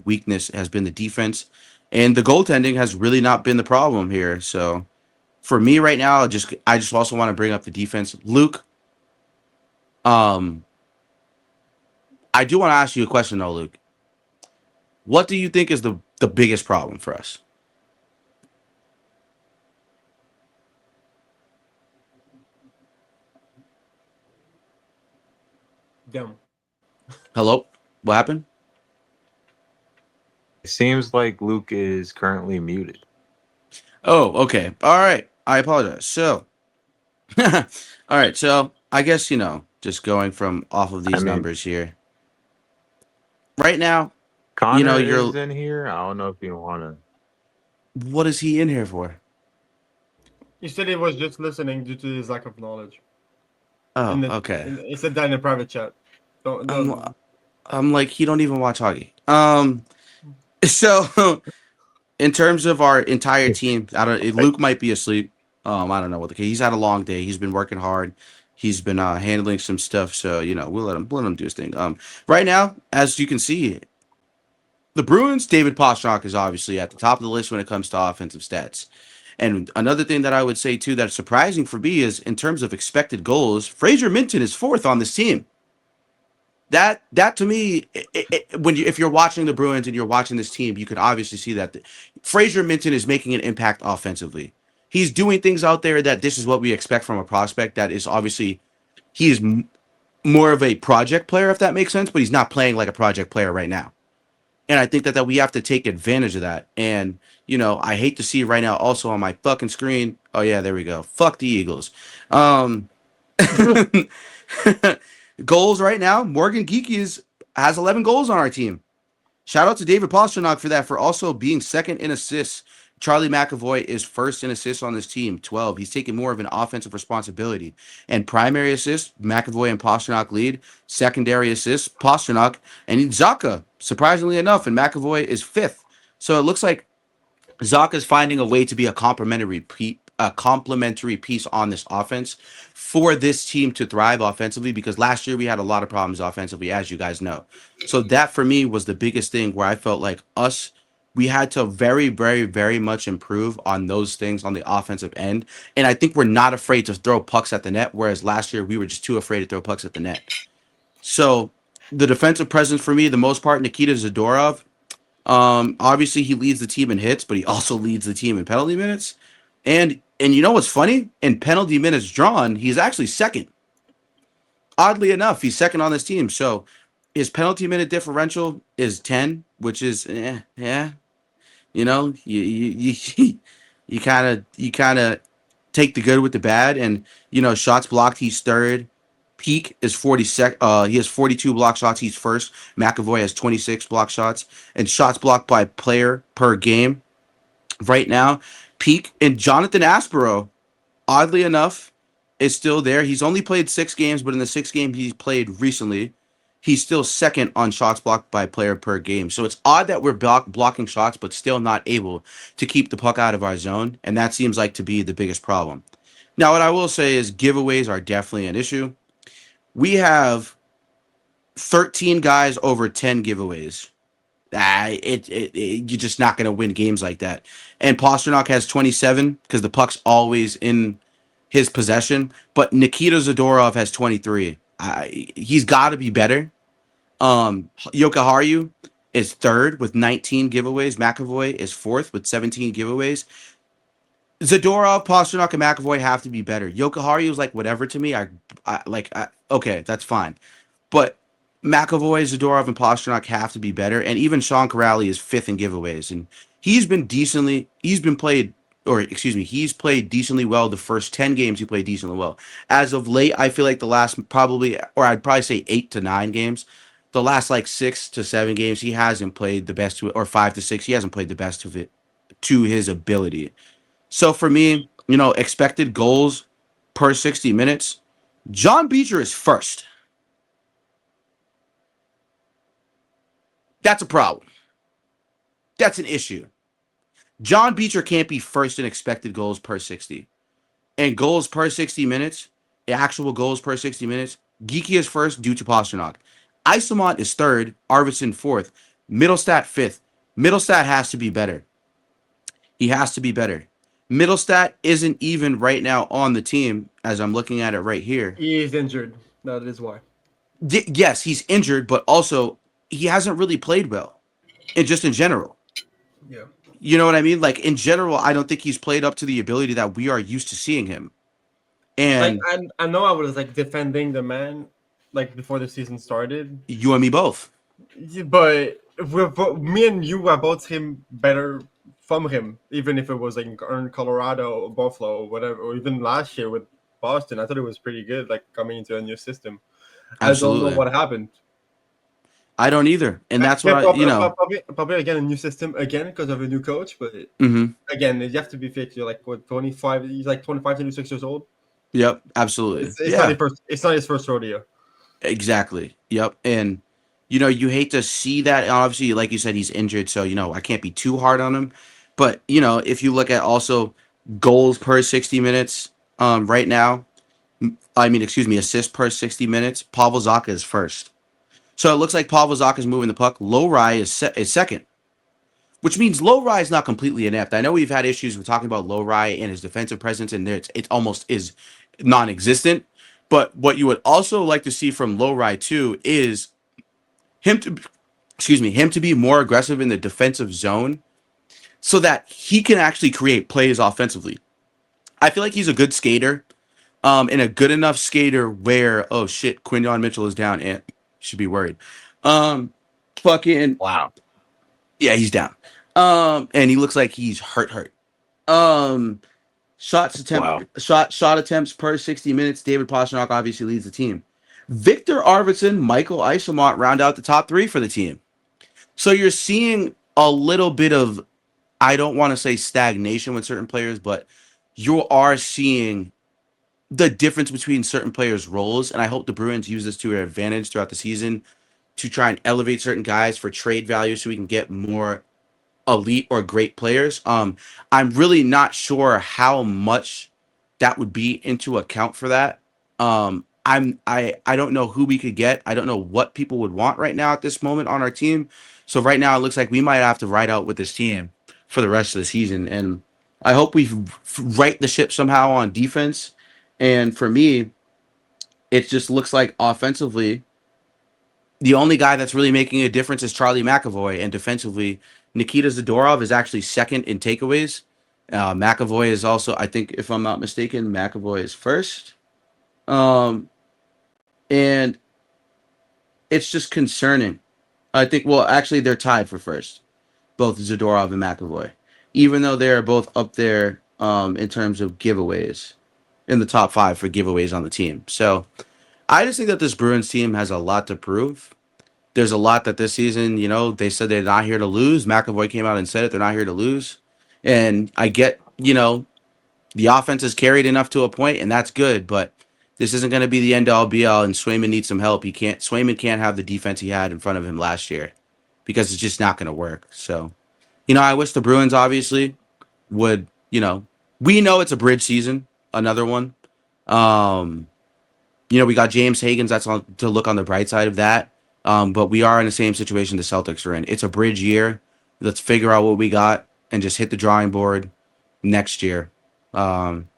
weakness has been the defense, and the goaltending has really not been the problem here. So for me right now, I just also want to bring up the defense. Luke, I do want to ask you a question though, Luke. What do you think is the biggest problem for us? Them. Hello? What happened? It seems like Luke is currently muted. Oh, okay. All right. I apologize. So, all right. So, I guess, just going from off of these numbers here. Right now, Connor is in here. I don't know if you want to. What is he in here for? He said he was just listening due to his lack of knowledge. Oh, okay. He said that in a private chat. I'm like, he don't even watch hockey. So in terms of our entire team, Luke might be asleep. I don't know what he's had a long day. He's been working hard. He's been handling some stuff. So, we'll let him do his thing. Right now, as you can see, the Bruins, David Pastrnak is obviously at the top of the list when it comes to offensive stats. And another thing that I would say too that's surprising for me is in terms of expected goals, Fraser Minton is 4th on this team. That to me, if you're watching the Bruins and you're watching this team, you can obviously see that Fraser Minton is making an impact offensively. he's doing things out there that this is what we expect from a prospect. That is obviously he is more of a project player, if that makes sense, but he's not playing like a project player right now. And I think that we have to take advantage of that. And, I hate to see right now also on my fucking screen. Oh, yeah, there we go. Fuck the Eagles. Um, goals right now. Morgan Geeky has 11 goals on our team. Shout out to David Pastrnak for that, for also being second in assists. Charlie McAvoy is first in assists on this team, 12. He's taking more of an offensive responsibility. And primary assists, McAvoy and Pastrnak lead. Secondary assists, Pastrnak and Zaka, surprisingly enough. And McAvoy is fifth. So it looks like Zaka's finding a way to be a complementary piece on this offense for this team to thrive offensively, because last year we had a lot of problems offensively, as you guys know. So that for me was the biggest thing where I felt like we had to very, very, very much improve on those things on the offensive end. And I think we're not afraid to throw pucks at the net, whereas last year we were just too afraid to throw pucks at the net. So the defensive presence for me, the most part, Nikita Zadorov. Obviously he leads the team in hits, but he also leads the team in penalty minutes. And you know what's funny? In penalty minutes drawn, he's actually second. Oddly enough, he's second on this team. So his penalty minute differential is 10, which is yeah. You kind of take the good with the bad, and shots blocked, he's third. Peak is 42. He has 42 block shots. He's first. McAvoy has 26 block shots, and shots blocked by player per game. Right now, Peak and Jonathan Aspero, oddly enough, is still there. He's only played 6 games, but in the 6 games he's played recently, he's still second on shots blocked by player per game. So it's odd that we're blocking shots, but still not able to keep the puck out of our zone, and that seems like to be the biggest problem. Now, what I will say is giveaways are definitely an issue. We have 13 guys over 10 giveaways. You're just not going to win games like that. And Pastrnak has 27 because the puck's always in his possession. But Nikita Zadorov has 23. He's got to be better. Jokiharju is third with 19 giveaways. McAvoy is fourth with 17 giveaways. Zadorov, Pastrnak, and McAvoy have to be better. Jokiharju is like whatever to me. Okay, that's fine. But McAvoy, Zadorov, and Pastrnak have to be better. And even Sean Corrali is fifth in giveaways. And he's played decently well. The first 10 games he played decently well. As of late, I feel like I'd probably say 8 to 9 games. The last 6 to 7 games, he hasn't played the best to it, or 5 to 6, he hasn't played the best of it to his ability. So for me, expected goals per 60 minutes, John Beecher is first. That's a problem. That's an issue. John Beecher can't be first in expected goals per 60. And goals per 60 minutes, actual goals per 60 minutes, Geeky is first due to Pastrnak. Isamont is third, Arvidsson fourth, Middlestat fifth. Middlestat has to be better. He has to be better. Middlestat isn't even right now on the team as I'm looking at it right here. He is injured. That is why. Yes, he's injured, but also he hasn't really played well. And just in general. Yeah. You know what I mean? In general, I don't think he's played up to the ability that we are used to seeing him. And I know I was defending the man before the season started. You and me both. Yeah, but me and you were both him better from him, even if it was in Colorado or Buffalo or whatever, or even last year with Boston. I thought it was pretty good, coming into a new system. Absolutely. I don't know what happened. I don't either, and that's what probably again a new system again because of a new coach. But again, you have to be fit. You're 25. He's 25, 26 years old. Yep, absolutely. It's not his first rodeo. Exactly. Yep, and you hate to see that. And obviously, like you said, he's injured, so I can't be too hard on him. But if you look at also goals per 60 minutes, right now, assists per 60 minutes, Pavel Zacha is first. So it looks like Pavel Zacha is moving the puck. Lowry is second, which means Lowry is not completely inept. I know we've had issues with talking about Lowry and his defensive presence, and it almost is non-existent. But what you would also like to see from Lowry too is him to be more aggressive in the defensive zone, so that he can actually create plays offensively. I feel like he's a good skater, and a good enough skater where, oh shit, Quinyon Mitchell is down and should be worried. Fucking Wow. yeah, he's down. And he looks like he's hurt. Um, Wow. shot attempts per 60 minutes. David Pastrnak obviously leads the team. Victor Arvidsson, Michael Eisselmont round out the top three for the team. So you're seeing a little bit of, I don't want to say stagnation with certain players, but you are seeing the difference between certain players' roles. And I hope the Bruins use this to their advantage throughout the season to try and elevate certain guys for trade value so we can get more elite or great players. I'm really not sure how much that would be into account for that. I don't know who we could get. I don't know what people would want right now at this moment on our team. So right now it looks like we might have to ride out with this team for the rest of the season. And I hope we right the ship somehow on defense. And for me, it just looks like offensively, the only guy that's really making a difference is Charlie McAvoy, and defensively, Nikita Zadorov is actually second in takeaways. McAvoy is also, I think, if I'm not mistaken, McAvoy is first. Um, and it's just concerning. I think, well, actually, they're tied for first, both Zadorov and McAvoy, even though they are both up there in terms of giveaways, in the top five for giveaways on the team. So I just think that this Bruins team has a lot to prove. There's a lot that this season, they said they're not here to lose. McAvoy came out and said it. They're not here to lose. And I get, the offense is carried enough to a point, and that's good, but this isn't going to be the end all be all, and Swayman needs some help. Swayman can't have the defense he had in front of him last year because it's just not going to work. So, I wish the Bruins obviously would, we know it's a bridge season, another one. Um, we got James Higgins. That's on to look on the bright side of that. But we are in the same situation the Celtics are in. It's a bridge year. Let's figure out what we got and just hit the drawing board next year. Um,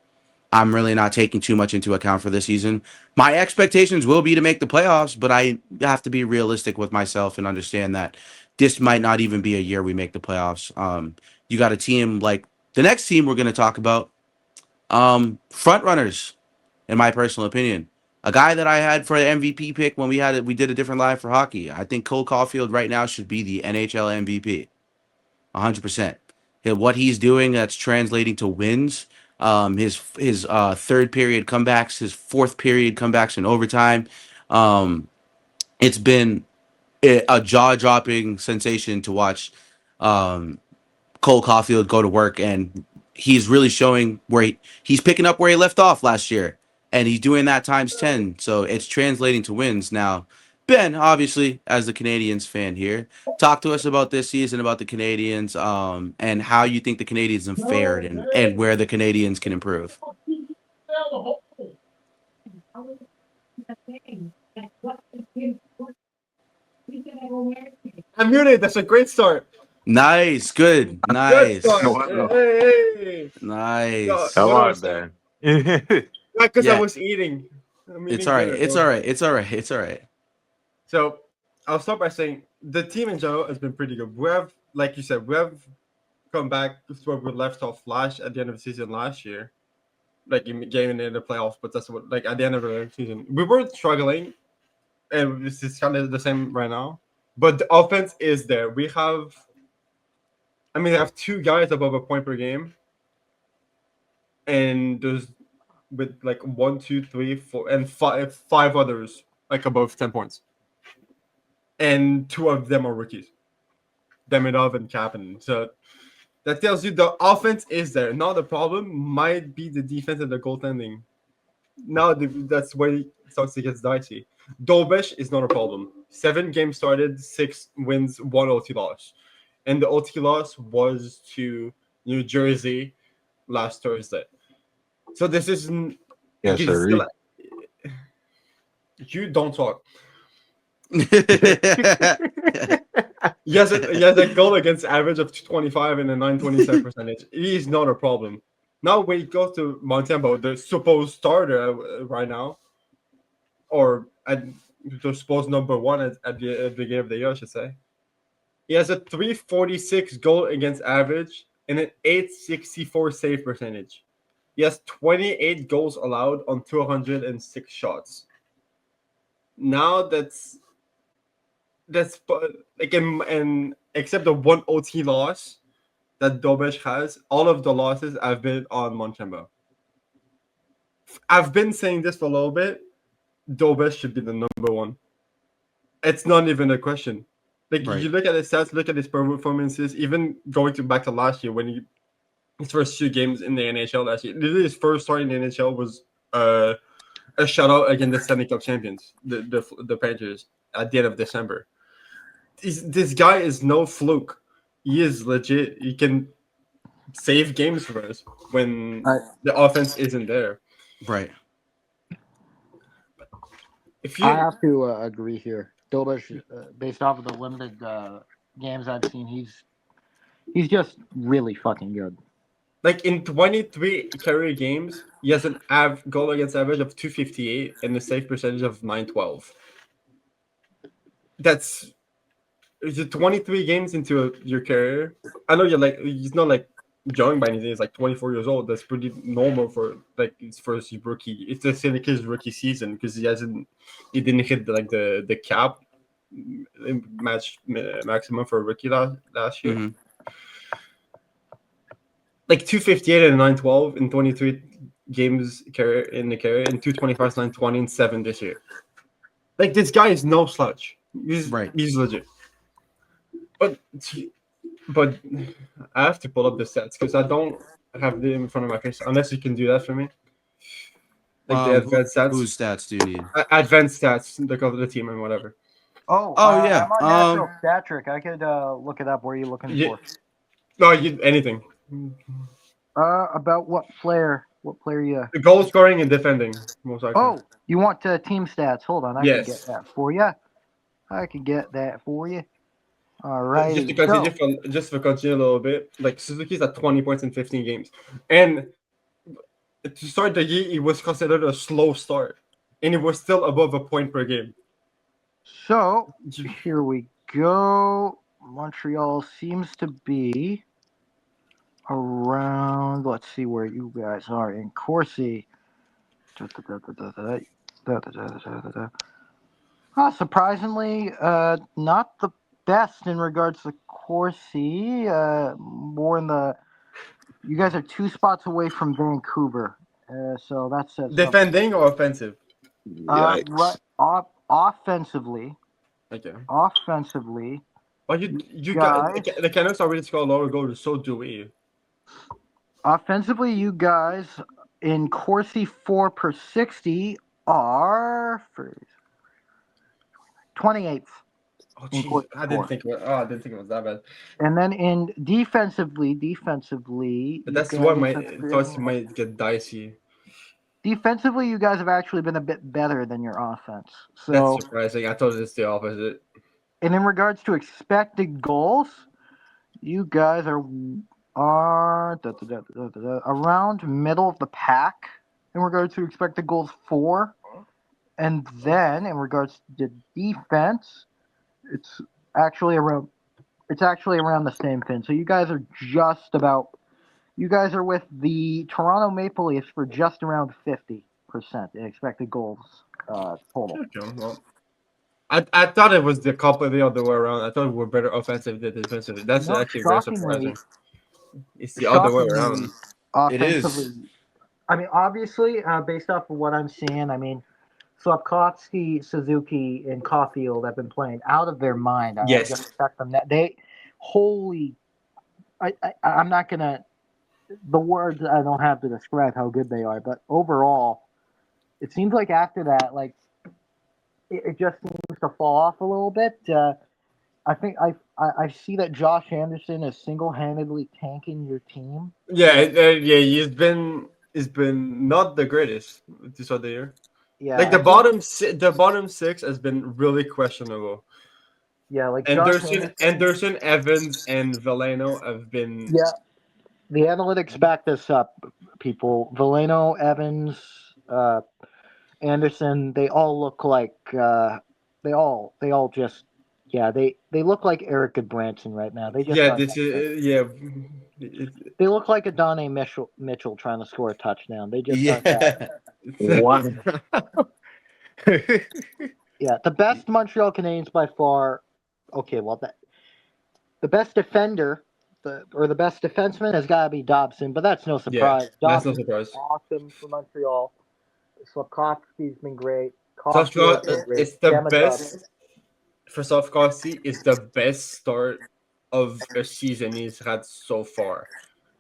I'm really not taking too much into account for this season. My expectations will be to make the playoffs, but I have to be realistic with myself and understand that this might not even be a year we make the playoffs. You got a team like the next team we're going to talk about, front runners, in my personal opinion. A guy that I had for the MVP pick when we did a different live for hockey. I think Cole Caulfield right now should be the NHL MVP, 100%. What he's doing, that's translating to wins. His third period comebacks, his fourth period comebacks in overtime. It's been a jaw dropping sensation to watch. Cole Caulfield go to work, and he's really showing where he's picking up where he left off last year, and he's doing that times 10. So it's translating to wins now. Ben, obviously, as the Canadiens fan here, talk to us about this season, about the Canadiens, and how you think the Canadiens have fared, and where the Canadiens can improve. I'm muted. That's a great start. Nice, good, Good nice, start. No. Hey. nice. Come What on, was that? man. Not because I Yeah, was eating. I'm it's eating all right. dinner. It's all right. It's all right. It's all right. So I'll start by saying the team in general has been pretty good. We have, like you said, we have come back to where we left off at the end of the season last year. Like getting in the playoffs, but that's what, like, at the end of the season. We were struggling, and this is kind of the same right now. But the offense is there. We have two guys above a point per game. And there's with like 1, 2, 3, 4, and five others like above 10 points. And two of them are rookies. Demidov and Kapanen. So that tells you the offense is there. Now the problem might be the defense and the goaltending. Now that's where it starts to get dicey. Dolbesh is not a problem. 7 games started, 6 wins, 1 OT loss. And the OT loss was to New Jersey last Thursday. So this isn't. Yes, sir. You don't talk. Yeah, He has a goal against average of 225 and a 927 percentage. He is not a problem. Now when he goes to Montempo, the supposed starter right now, or the supposed number one at the beginning of the year, I should say. He has a 346 goal against average and an 864 save percentage. He has 28 goals allowed on 206 shots. Now that's like and except the one OT loss that Dobesh has, all of the losses have been on Montembeau. I've been saying this for a little bit. Dobesh should be the number one. It's not even a question. Like Right. you look at his stats, look at his performances, even going back to last year when his first 2 games in the NHL last year. Literally his first start in the NHL was a shutout against the Stanley Cup champions, the Panthers, at the end of December. This guy is no fluke. He is legit. He can save games for us when the offense isn't there. Right. If I you have to agree here. Dobish, based off of the limited games I've seen, he's just really fucking good. like in 23 career games, he has an goal against average of 258 and a save percentage of 912. That's 23 games into your career. I know he's not like young by anything. He's like 24 years old. That's pretty normal for like his first rookie. It's the same like his rookie season because he didn't hit the cap maximum for a rookie last year. Mm-hmm. Like 258 and 912 in 23 games in the career, and 225, 920 and 7 this year. Like this guy is no slouch. He's legit. But I have to pull up the stats because I don't have them in front of my face. Unless you can do that for me. Like the advanced stats. Whose stats do you need? Advanced stats, like of the team and whatever. Oh, yeah. I'm on Natural Stat Trick. I could look it up. What are you looking for? No, anything. About what player? What player you? The goal scoring and defending, most likely. Oh, you want team stats? Hold on, I can Yes. get that for you. All right. Just to continue a little bit, like Suzuki's at 20 points in 15 games, and to start the year, it was considered a slow start, and it was still above a point per game. So here we go. Montreal seems to be around. Let's see where you guys are in Corsi. Surprisingly, not the best in regards to Corsi. More in the. You guys are 2 spots away from Vancouver, so that says defending or offensive. right, offensively. Okay. Offensively. But you guys, the Canucks already scored a lot of goals, so do we. Offensively, you guys in Corsi 4 per 60 are 28th. Oh, jeez. I didn't think it was that bad. And then in defensively, but that's why my thoughts might get dicey. Defensively, you guys have actually been a bit better than your offense. So that's surprising. I thought it's the opposite. And in regards to expected goals, you guys are around middle of the pack in regards to expected goals 4. And then in regards to defense, it's actually around the same thing. So you guys are just about. You guys are with the Toronto Maple Leafs for just around 50% in expected goals total. Okay, well, I thought it was the completely other way around. I thought we were better offensive than defensively. That's actually very surprising. It's the other way around. Offensively, it is. I mean, obviously, based off of what I'm seeing, I mean, Slafkovsky, Suzuki, and Caufield have been playing out of their mind. I just expect them that I'm not gonna. The words I don't have to describe how good they are, but overall, it seems like after that, like it just seems to fall off a little bit. I think I see that Josh Anderson is single-handedly tanking your team. Yeah, he's been not the greatest this other year. Yeah, like the bottom 6 has been really questionable. Yeah, like Anderson, Evans, and Veleno have been. Yeah, the analytics back this up, people. Veleno, Evans, Anderson, they all look like they all just Yeah, they look like Eric Goodbranson right now. They just Yeah, aren't this that good. is yeah. It, They look like Adonai Mitchell trying to score a touchdown. They just aren't that. Yeah. What? Yeah, the best Montreal Canadiens by far. Okay, well, the best defender, the best defenseman has got to be Dobson, but that's no yeah, surprise. that's no Dobson's surprise. awesome for Montreal. Slavkovsky's been great. Caufield's Sofka, been great. it's the Demidov. best for Sofkowski. It's the best start of a season he's had so far.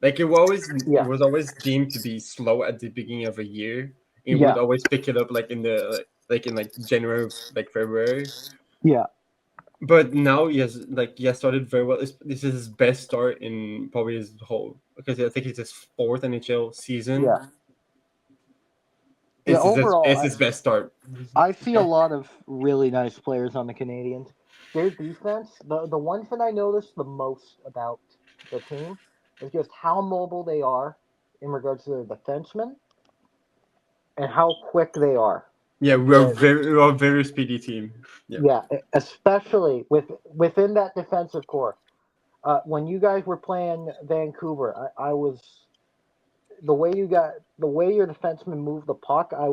Like it Yeah, was always deemed to be slow at the beginning of a year. It would yeah, always pick it up like in the like in like January, like February. yeah, But now he has started very well. This is his best start in probably his whole, because I think it's his fourth NHL season. yeah. Yeah, overall, It's his best start. I see a lot of really nice players on the Canadians. Their defense, the one thing I noticed the most about the team is just how mobile they are in regards to their defensemen and how quick they are. Yeah, we're a very speedy team. Yeah. Yeah, especially within that defensive core. When you guys were playing Vancouver, I was the way your defenseman moved the puck. I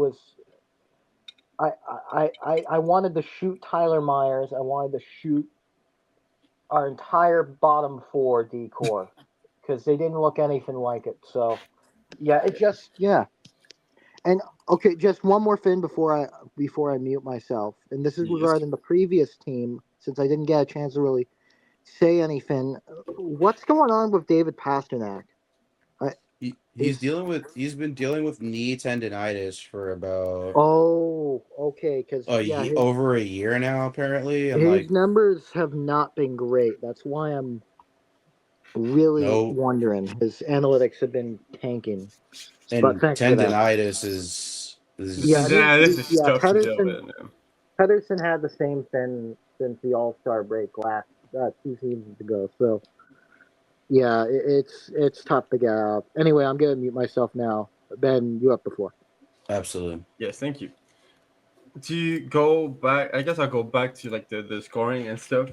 wanted to shoot Tyler Myers. I wanted to shoot our entire bottom four D core because they didn't look anything like it. So yeah, it just yeah. And okay, just one more thing before I mute myself, and this is Yes. regarding the previous team since I didn't get a chance to really say anything. What's going on with David Pasternak? He's been dealing with knee tendonitis for about Oh, okay, because yeah, over a year now apparently, and his like numbers have not been great. That's why I'm really no, wondering. His analytics have been tanking. But and thanks for that. tendonitis Yeah, is and This is yeah, tough to deal with. Yeah. Pedersen had the same thing since the All Star break last 2 seasons ago. So yeah, it's tough to get out. Anyway, I'm gonna mute myself now. Ben, you up the floor? absolutely Yes, thank you. To go back, I guess I'll go back to like the scoring and stuff.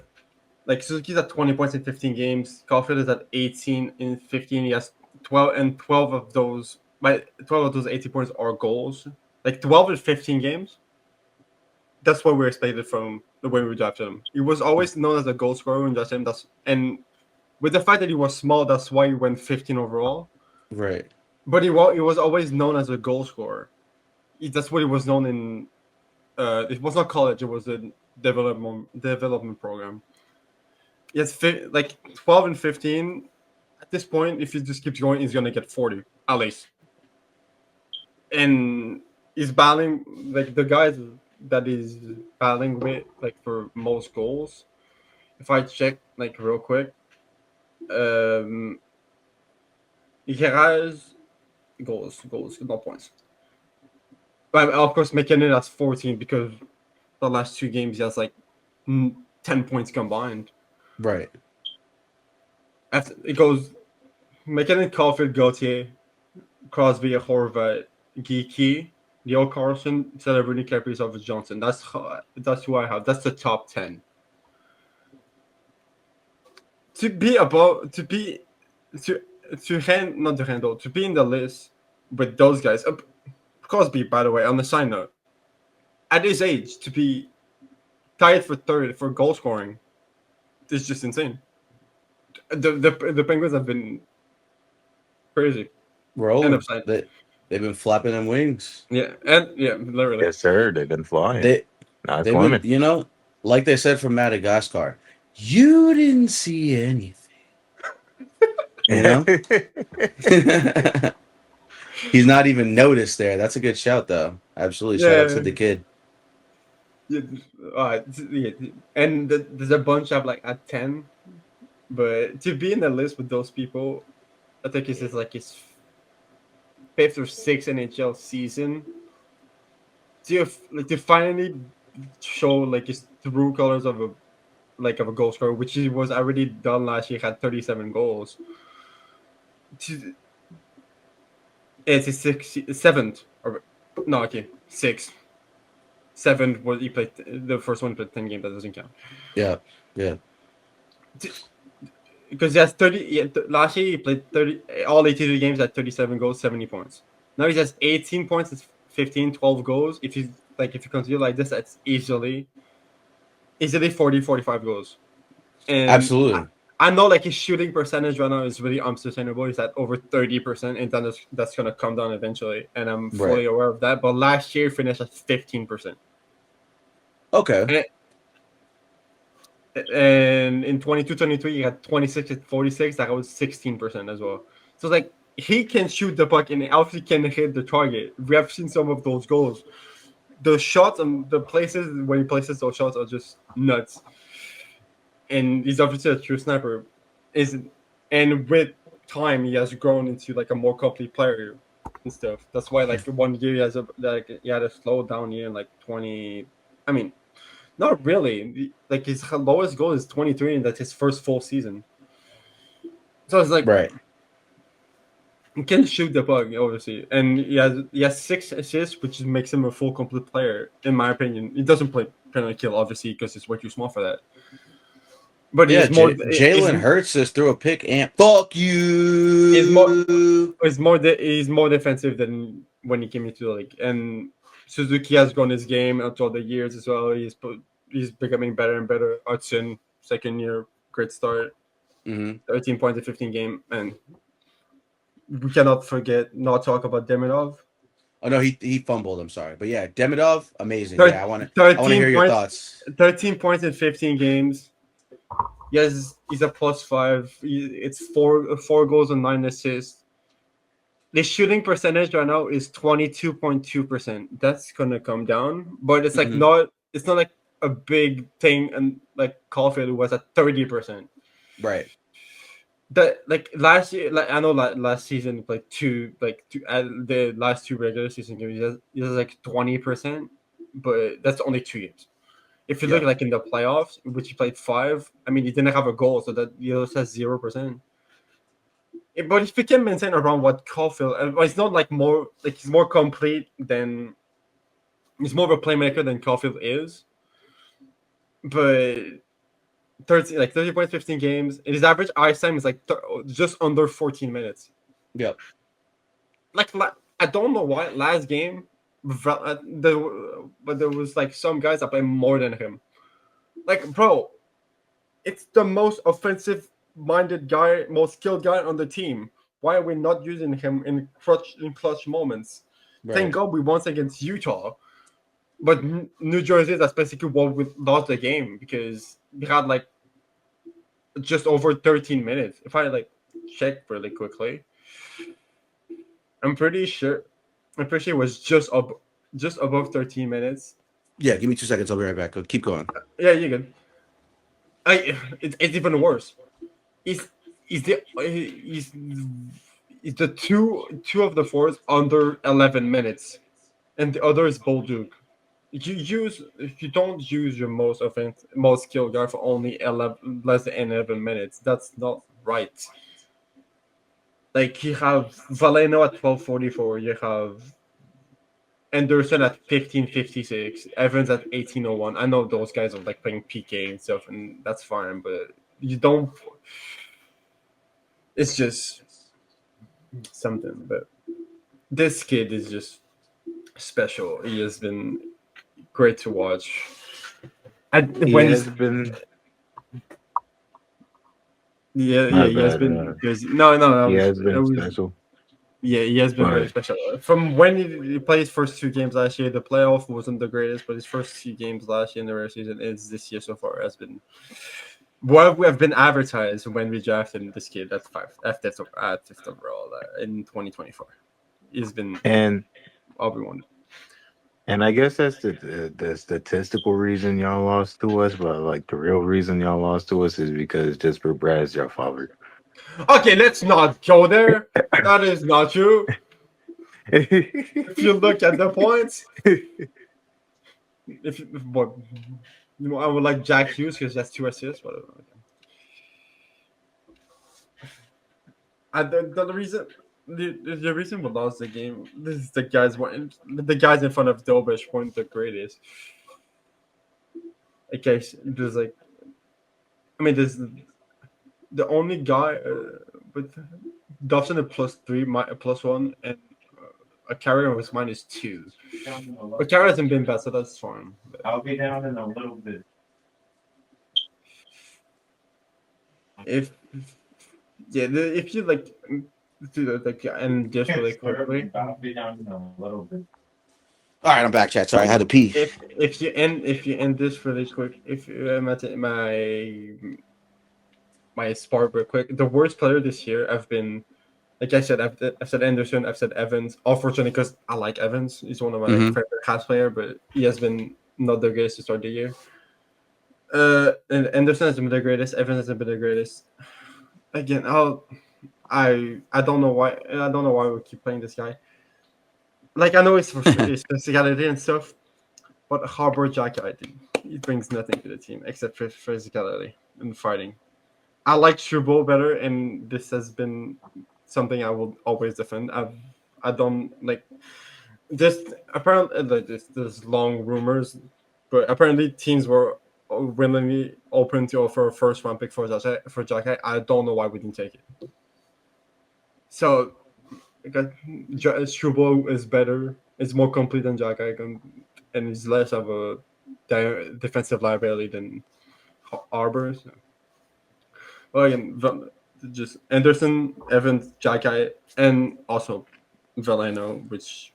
Like Suzuki's at 20 points in 15 games. Caufield is at 18 in 15. He has 12 of those. 12 of those 18 points are goals. Like 12 in 15 games. That's what we expected from the way we drafted him. He was always known as a goal scorer and just him. And with the fact that he was small, that's why he went 15 overall. right. But he was always known as a goal scorer. That's what he was known in. It was not college. It was a development program. Yes, like 12 and 15. At this point, if he just keeps going, he's gonna get 40 at least. And he's battling like the guys that he's battling with, like for most goals. If I check like real quick, he has goals, no points. But of course, McKinnon has 14 because the last 2 games he has like 10 points combined. Right. After it goes McKinnon, Caulfield, Gauthier, Crosby, Horvat, Geeky, Leo Carlson, Celebrity, Kaprizov, Johnson. That's who I have. That's the top 10. To be above, to be in the list with those guys. Crosby, by the way, on the side note, at his age, to be tied for third for goal scoring is just insane. The Penguins have been crazy. Rolling. Upside. They've been flapping them wings. Yeah, and yeah, literally. Yes, sir. They've been flying. They've swimming. been, like they said from Madagascar, you didn't see anything. He's not even noticed there. That's a good shout, though. Absolutely. Shout out to the kid. Yeah, and there's a bunch of like at 10, but to be in the list with those people, I think this is like his 5th or 6th NHL season. To finally show like his true colors of a goal scorer, which he was already done last year. Had 37 goals. It's his 7th, or no, okay, 6th. 7 was he played the first one played 10 games. That doesn't count. Yeah. Yeah. Because he has 30. Last year he played 30 all 82 games at 37 goals, 70 points. Now he has 18 points, it's 15, 12 goals. If you continue like this, that's easily 40, 45 goals. And Absolutely. I know like his shooting percentage right now is really unsustainable. He's at over 30%, and then that's gonna come down eventually. And I'm fully aware of that. But last year he finished at 15%. Okay. And in 22-23 he had 26 at 46. That was 16% as well. So it's like he can shoot the puck and obviously can hit the target. We have seen some of those goals. The shots and the places where he places those shots are just nuts. And he's obviously a true sniper. And with time he has grown into like a more complete player and stuff. That's why like one year he had a slow down year in like 20. I mean, not really. Like his lowest goal is 23, and that's his first full season. So it's like he can shoot the puck, obviously, and he has 6 assists, which makes him a full complete player, in my opinion. He doesn't play penalty kill, obviously, because it's way too small for that. But Yeah, he's more. Jalen Hurts just threw a pick and fuck you. He's more defensive than when he came into the league, and Suzuki has grown his game throughout the years as well. He's becoming better and better. Hudson, second year, great start. 13 points in 15 game, and we cannot talk about Demidov. Oh no, he fumbled. I'm sorry, but yeah, Demidov, amazing. Yeah, I want to hear your thoughts. 13 points in 15 games. Yes, he's a +5. It's four goals and 9 assists. The shooting percentage right now is 22.2%. That's gonna come down, but it's like it's not like a big thing, and like Caufield was at 30%. Right. That like last year, like I know last season, like the last 2 regular season games, he has like 20%, but that's only 2 games. If you look like in the playoffs, which he played 5, I mean, he didn't have a goal, so that he also has 0%. But if he can maintain around what Caufield, it's not like more like he's more complete than he's more of a playmaker than Caufield is. But 30 points, 15 games. And his average ice time is like just under 14 minutes. Yep. Like I don't know why last game, but there was like some guys that play more than him. Like, bro, it's the most offensive-minded guy, most skilled guy on the team. Why are we not using him in clutch moments? Right. Thank God we won against Utah, but New Jersey, that's basically what we lost the game because we had like just over 13 minutes. If I like check really quickly, I'm pretty sure it was just above 13 minutes. Yeah, give me 2 seconds. I'll be right back. Keep going. Yeah, you're good. It's even worse. He's the two of the forwards under 11 minutes, and the other is Bolduc. If you don't use your most skilled guy for only less than 11 minutes, that's not right. Like you have Valeno at 12:44, you have Anderson at 15:56, Evans at 18:01. I know those guys are like playing PK and stuff, and that's fine, but you don't. It's just something. But this kid is just special. He has been great to watch. He has been. He has been. No. He has been special. Yeah, he has been very special. From when he played his first 2 games last year, the playoff wasn't the greatest, but his first 2 games last year in the regular season is this year so far has been what we have been advertised when we drafted this kid at 5th overall in 2024. He's been all we wanted. And I guess that's the statistical reason y'all lost to us, but like the real reason y'all lost to us is because Jesper Brad's your father. Okay, let's not go there. That is not true. If you look at the points, I would like Jack Hughes because that's 2 assists. Whatever. The reason The reason we lost the game, this is the guys in front of Dobish weren't the greatest. Okay, there's like, I mean, there's the only guy with Dobson at +3, +1, and a carrier was -2. But carrier hasn't been bad, so that's fine. I'll be down in a little bit. If if you like do the like end this really quickly. I'll be down in a little bit. All right, I'm back, chat. Sorry, I had to pee. If you end this really quick, if my sport real quick, the worst player this year I've been, like I said, I've said Anderson, I've said Evans. Unfortunately, because I like Evans, he's one of my favorite class player, but he has been not the greatest to start the year. And Anderson hasn't been the greatest. Evans hasn't been the greatest. Again, I don't know why we keep playing this guy. Like, I know it's physicality and stuff, but Harbor Jack, I think he brings nothing to the team except for physicality and fighting. I like Struble better, and this has been something I will always defend. I don't like this. Apparently, like there's long rumors, but apparently teams were willingly open to offer a first round pick for Jack. I don't know why we didn't take it. So, Struble is better. It's more complete than Jack, and he's less of a defensive liability than Arbor. So. Well, again, just Anderson, Evans, Jacky, and also Veleno, which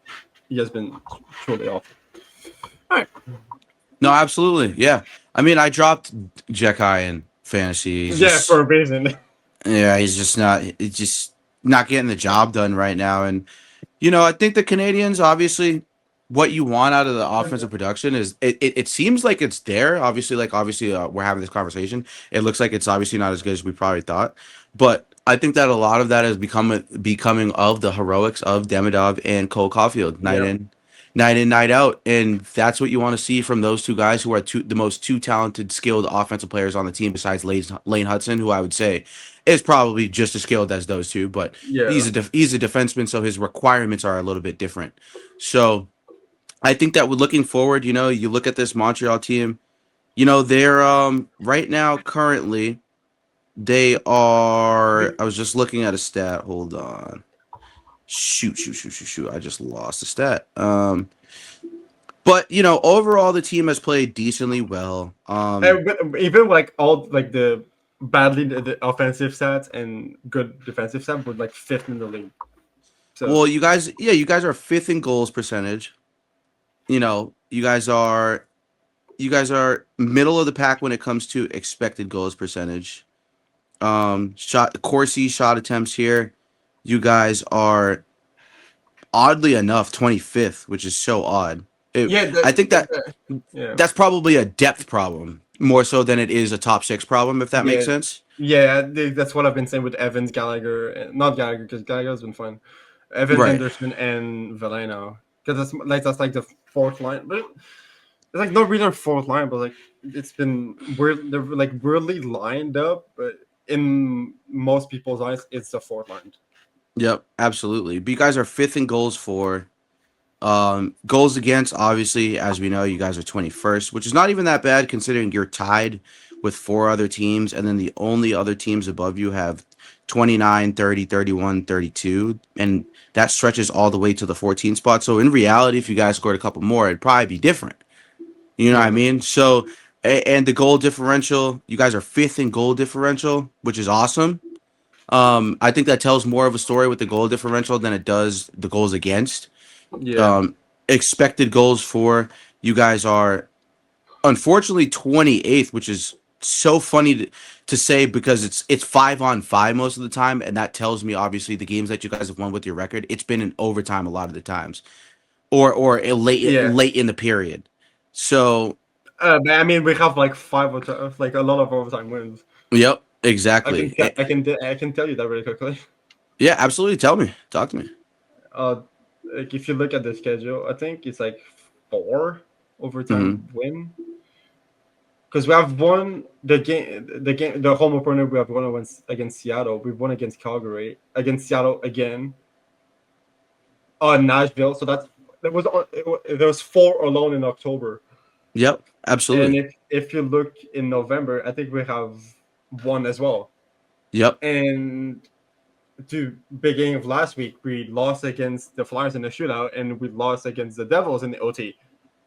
he has been truly awful. All right. No, absolutely. Yeah. I mean, I dropped Jacky in fantasy. For a reason. Yeah, he's just not getting the job done right now. And, I think the Canadiens, obviously, what you want out of the offensive production is it seems like it's there. Obviously, we're having this conversation. It looks like it's obviously not as good as we probably thought. But I think that a lot of that is becoming of the heroics of Demidov and Cole Caufield night in, night out. And that's what you want to see from those two guys who are the most talented, skilled offensive players on the team besides Lane Hudson, who I would say is probably just as skilled as those two. But he's a defenseman, so his requirements are a little bit different. So I think that we're looking forward, you look at this Montreal team, they're right now currently they are. I was just looking at a stat. Hold on. Shoot. I just lost the stat. But overall the team has played decently well. Even like all like the badly the offensive stats and good defensive stats were like 5th in the league. So well, you guys are 5th in goals percentage. You guys are middle of the pack when it comes to expected goals percentage. Corsi shot attempts here. You guys are oddly enough 25th, which is so odd. I think that's probably a depth problem more so than it is a top 6 problem, if that makes sense. Yeah, that's what I've been saying with Evans, Gallagher, not Gallagher because Gallagher's been fine. Evans, Anderson, and Veleno, because that's like the 4th line, but it's like not really a 4th line, but like it's been weird. They're like weirdly lined up, but in most people's eyes, it's the 4th line. Yep, absolutely. But you guys are 5th in goals for. Goals against, obviously, as we know, you guys are 21st, which is not even that bad considering you're tied with 4 other teams, and then the only other teams above you have 29, 30, 31, 32, and that stretches all the way to the 14 spot. So in reality, if you guys scored a couple more, it'd probably be different. You know what I mean? So, and the goal differential, you guys are 5th in goal differential, which is awesome. I think that tells more of a story with the goal differential than it does the goals against. Expected goals for, you guys are unfortunately 28th, which is so funny to say because it's 5-on-5 most of the time, and that tells me obviously the games that you guys have won with your record, it's been in overtime a lot of the times, or late in the period. So I mean, we have like like a lot of overtime wins. Yep, exactly. I can tell you that really quickly. Yeah, absolutely. Talk to me. Like if you look at the schedule, I think it's like 4 overtime win. Because we have won the home opponent we have won against Seattle. We've won against Calgary, against Seattle again, Nashville. So there was 4 alone in October. Yep, And absolutely. if you look in November, I think we have one as well. Yep. And to beginning of last week, we lost against the Flyers in the shootout, and we lost against the Devils in the OT.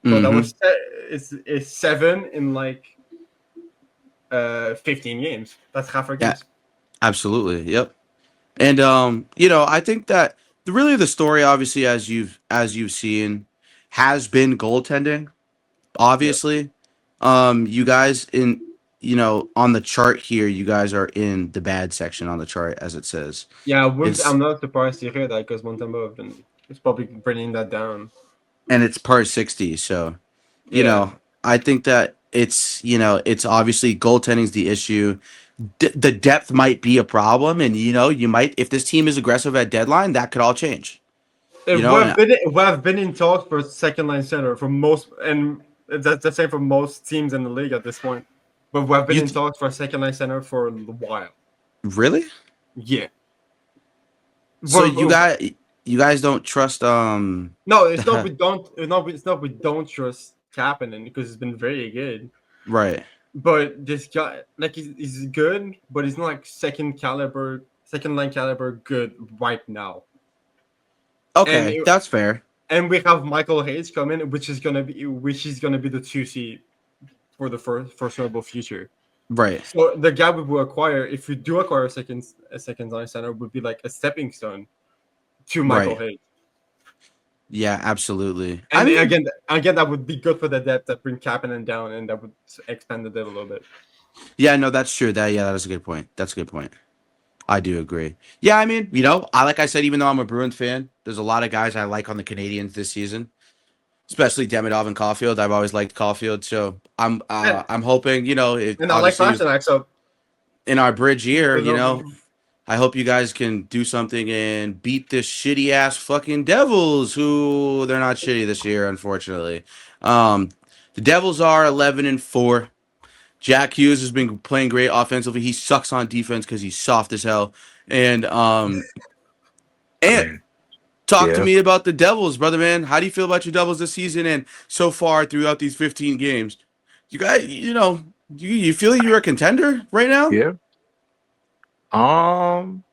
So that Mm-hmm. was it's 7 in like 15 games. That's half our Yeah, games. absolutely. Yep. And I think that really the story, obviously, as you've seen, has been goaltending. Yeah, Obviously, you guys on the chart here, you guys are in the bad section on the chart, as it says. yeah. It's I'm not surprised to hear that because Montembeau have been it's probably bringing that down. and it's per 60. So, you Yeah, know, I think that it's obviously goaltending's the issue. The depth might be a problem, and you might, if this team is aggressive at deadline, that could all change. You know, and we have been in talks for second line center for most, and that's the same for most teams in the league at this point. But we have been you in talks for a second line center for a while. really. Yeah. So But, you guys don't trust no, it's not we don't. It's not we don't trust Kapanen because he's been very good. right. But this guy, like, he's good, but he's not like second line caliber good right now. And Okay, that's fair. and we have Michael Hayes coming, which is gonna be the 2C for the foreseeable future. Right. So the guy we will acquire, if we do acquire a second line center, would be like a stepping stone to Michael Right. Hayes. Yeah, absolutely. I And mean, again, that would be good for the depth that bring Kapanen down, and that would expand the depth a little bit. yeah, no, that's true. That is a good point. That's a good point. I do agree. Yeah, I mean, I like I said, even though I'm a Bruins fan, there's a lot of guys I like on the Canadiens this season, especially Demidov and Caufield. I've always liked Caufield, so I'm And, uh, I'm hoping, and I like obviously Pasternak, so in our bridge year, there's no. I hope you guys can do something and beat this shitty ass fucking Devils, who they're not shitty this year, unfortunately. Um, the Devils are 11-4. Jack Hughes has been playing great offensively. He sucks on defense because he's soft as hell. And talk to Yeah. me about the Devils, brother man. How do you feel about your Devils this season and so far throughout these 15 games? You guys, you feel you're a contender right now? Yeah. Um,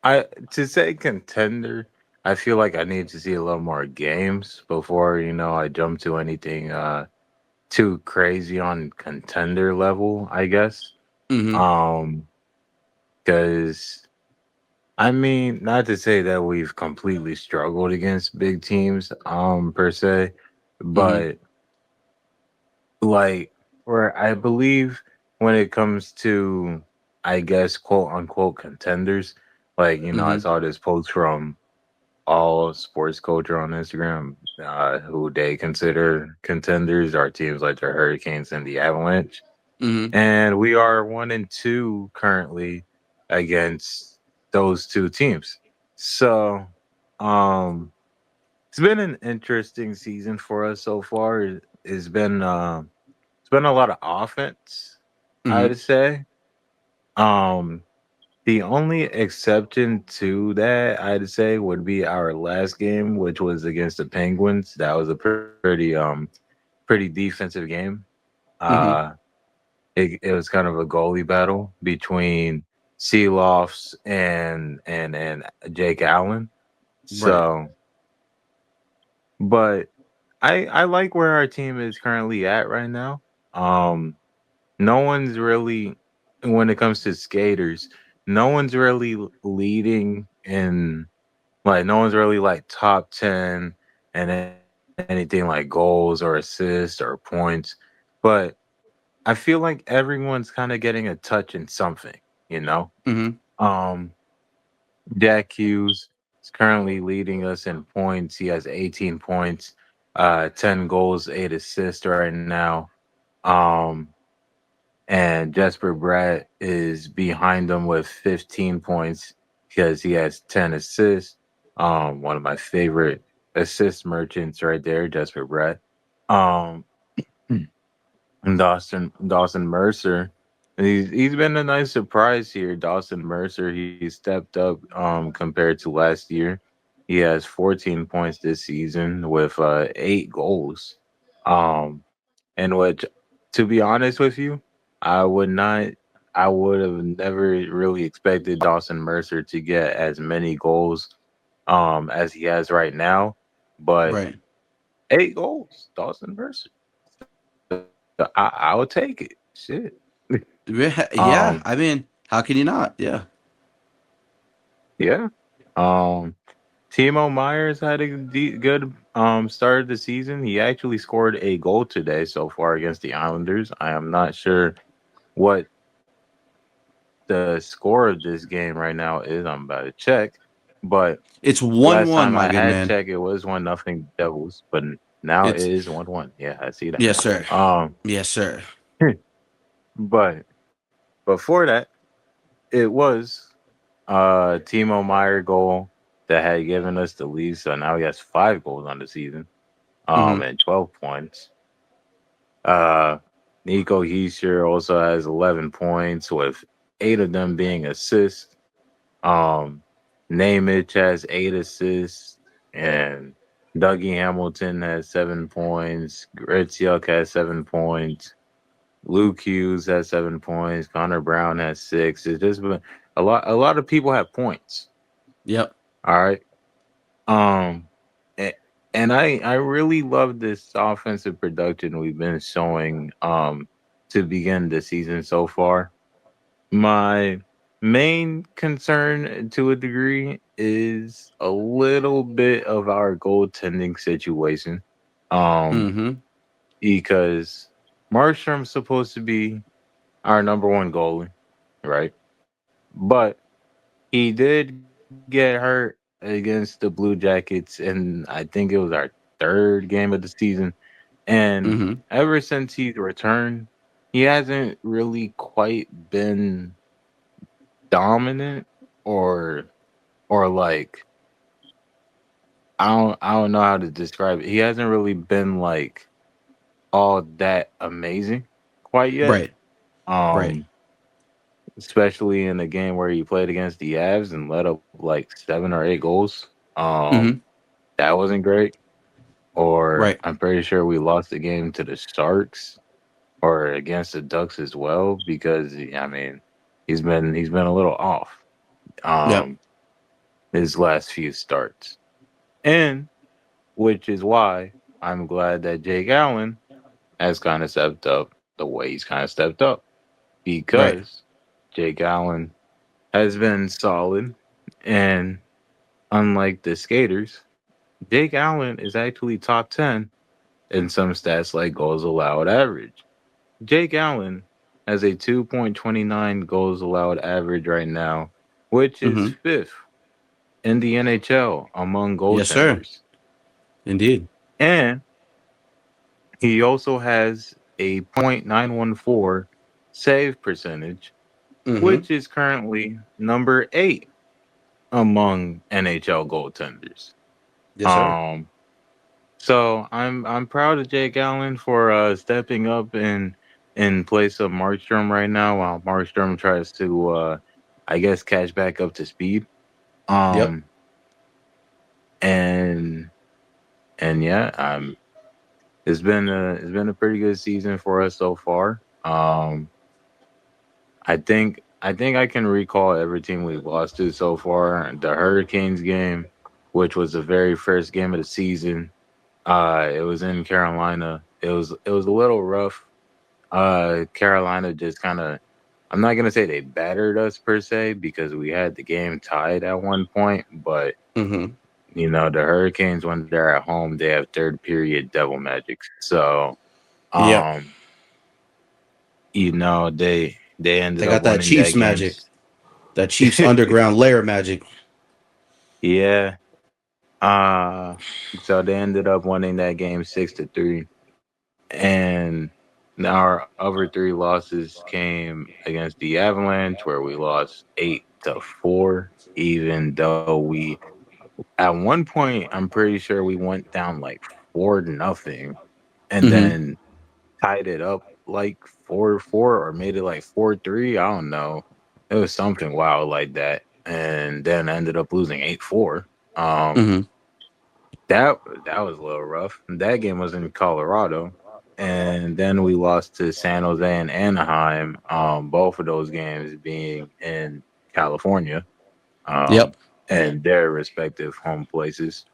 I to say contender, I feel like I need to see a little more games before I jump to anything too crazy on contender level, I guess. Mm-hmm. Um, because I mean, not to say that we've completely struggled against big teams, per se, Mm-hmm. but like where I believe when it comes to, I guess, quote unquote contenders, like I Mm-hmm. saw this post from all sports culture on Instagram, who they consider contenders are teams like the Hurricanes and the Avalanche. Mm-hmm. And we are 1-2 currently against those two teams. So it's been an interesting season for us so far. It's been a lot of offense, I Mm-hmm. would say. Um the only exception to that, I'd say, would be our last game, which was against the Penguins. That was a pretty defensive game. Mm-hmm. Uh, it was kind of a goalie battle between Seelofs and Jake Allen. Right. So, but I like where our team is currently at right now. Um, no one's really, when it comes to skaters, no one's really leading in, like, no one's really like top 10 and anything like goals or assists or points. But I feel like everyone's kind of getting a touch in something, you know? Mm-hmm. Um, Jack Hughes is currently leading us in points. He has 18 points, 10 goals, 8 assists right now. Um, and Jesper Bratt is behind him with 15 points because he has 10 assists. One of my favorite assist merchants right there, Jesper Bratt. Um, and Dawson Mercer. He's been a nice surprise here. Dawson Mercer, he stepped up compared to last year. He has 14 points this season with 8 goals. Um, and which, to be honest with you, I would not. I would have never really expected Dawson Mercer to get as many goals as he has right now. But Right. 8 goals, Dawson Mercer. I'll take it. Shit. Yeah. Um, I mean, how can you not? Yeah. yeah. Um, Timo Myers had a good start of the season. He actually scored a goal today so far against the Islanders. I am not sure what the score of this game right now is. I'm about to check, but It's last 1-1, time my I good had man. checked, it was 1-0 Devils, but now it It's is 1-1. Yeah, I see that. yes, sir. Um, Yes, sir. but before that, it was Timo Meyer goal that had given us the lead. So now he has 5 goals on the season, Mm-hmm. and 12 points. Uh, Nico Heischer also has 11 points, with 8 of them being assists. Um, Namic has 8 assists, and Dougie Hamilton has 7 points. Gretzky has 7 points. Luke Hughes has 7 points. Connor Brown has 6. It's just been a lot. A lot of people have points. Yep. All right. Um, a- and I really love this offensive production we've been showing to begin the season so far. My main concern to a degree is a little bit of our goaltending situation. Um, Mm-hmm. because Markstrom's supposed to be our number one goalie, right? But he did get hurt against the Blue Jackets, and I think it was our third game of the season. And Mm-hmm. ever since he's returned, he hasn't really quite been dominant or like I don't know how to describe it. He hasn't really been like all that amazing quite yet. Right. Right. Um, especially in the game where he played against the Avs and let up like 7 or 8 goals. Mm-hmm. That wasn't great. Or Right. I'm pretty sure we lost the game to the Sharks or against the Ducks as well because I mean he's been a little off Yep. um his last few starts. And which is why I'm glad that Jake Allen has kind of stepped up the way he's kind of stepped up Right. because Jake Allen has been solid. And unlike the skaters, Jake Allen is actually top 10 in some stats like goals allowed average. Jake Allen has a 2.29 goals allowed average right now, which is Mm-hmm. fifth in the NHL among Yes, sir. goaltenders. Indeed. And he also has a .914 save percentage, Mm-hmm. which is currently number 8 among NHL goaltenders. Yes, sir. Um, so I'm proud of Jake Allen for stepping up in place of Markstrom right now while Markstrom tries to I guess catch back up to speed. Yep. Um, and yeah, it's been a pretty good season for us so far. I think I can recall every team we've lost to so far. The Hurricanes game, which was the very first game of the season. It was in Carolina. It was a little rough. Carolina just kind of. I'm not gonna say they battered us per se because we had the game tied at one point, but Mm-hmm. the Hurricanes when they're at home they have third period devil magic. So Yep. um, they ended They up got that winning that Chiefs game. magic. That Chiefs underground layer magic. Yeah. Uh so they ended up winning that game 6-3. And our other 3 losses came against the Avalanche where we lost 8-4, even though we at one point I'm pretty sure we went down like 4-0 and Mm-hmm. then tied it up like 4-4 or made it like 4-3. I don't know. It was something wild like that. And then ended up losing 8-4. Um, Mm-hmm. that was a little rough. That game was in Colorado, and then we lost to San Jose and Anaheim. Both of those games being in California, Yep. um, and their respective home places,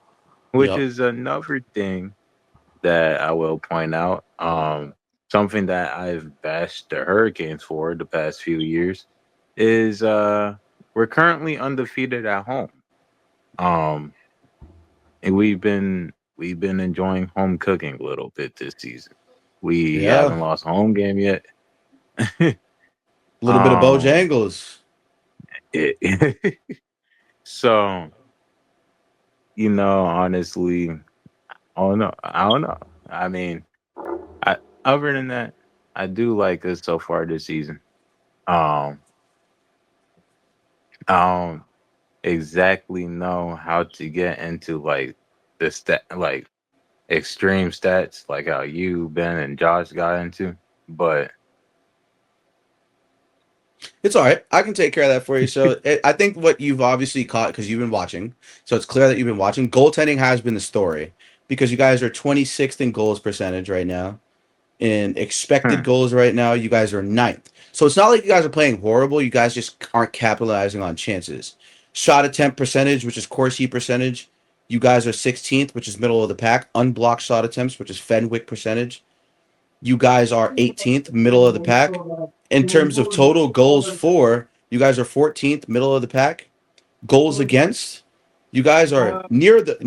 which Yep. is another thing that I will point out. Something that I've bashed the Hurricanes for the past few years is we're currently undefeated at home. Um, and we've been enjoying home cooking a little bit this season. We Yeah. haven't lost a home game yet. A little bit of um, Bojangles. it, so honestly, I don't know. I mean, I other than that, I do like us so far this season. Um, I don't exactly know how to get into like the like extreme stats, like how you, Ben, and Josh got into, but It's all right. I can take care of that for you. So I think what you've obviously caught because you've been watching. So it's clear that you've been watching. Goaltending has been the story because you guys are 26th in goals percentage right now. In expected goals right now, you guys are ninth. So it's not like you guys are playing horrible. You guys just aren't capitalizing on chances. Shot attempt percentage, which is Corsi percentage, you guys are 16th, which is middle of the pack. Unblocked shot attempts, which is Fenwick percentage, you guys are 18th, middle of the pack. In terms of total goals for, you guys are 14th, middle of the pack. Goals against, you guys are near the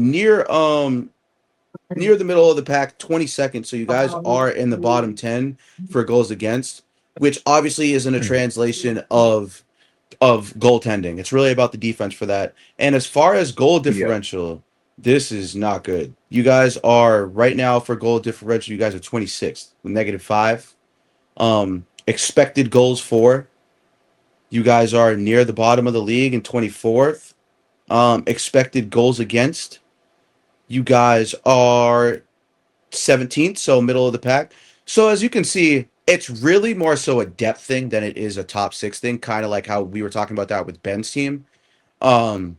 middle of the pack, 22nd. So you guys are in the bottom 10 for goals against, which obviously isn't a translation of goaltending. It's really about the defense for that. And as far as goal yeah, differential, this is not good. You guys are right now for goal differential, you guys are 26th with -5. Expected goals for, you guys are near the bottom of the league and 24th. Expected goals against, you guys are 17th, so middle of the pack. So as you can see, it's really more so a depth thing than it is a top six thing, kind of like how we were talking about that with Ben's team. Um,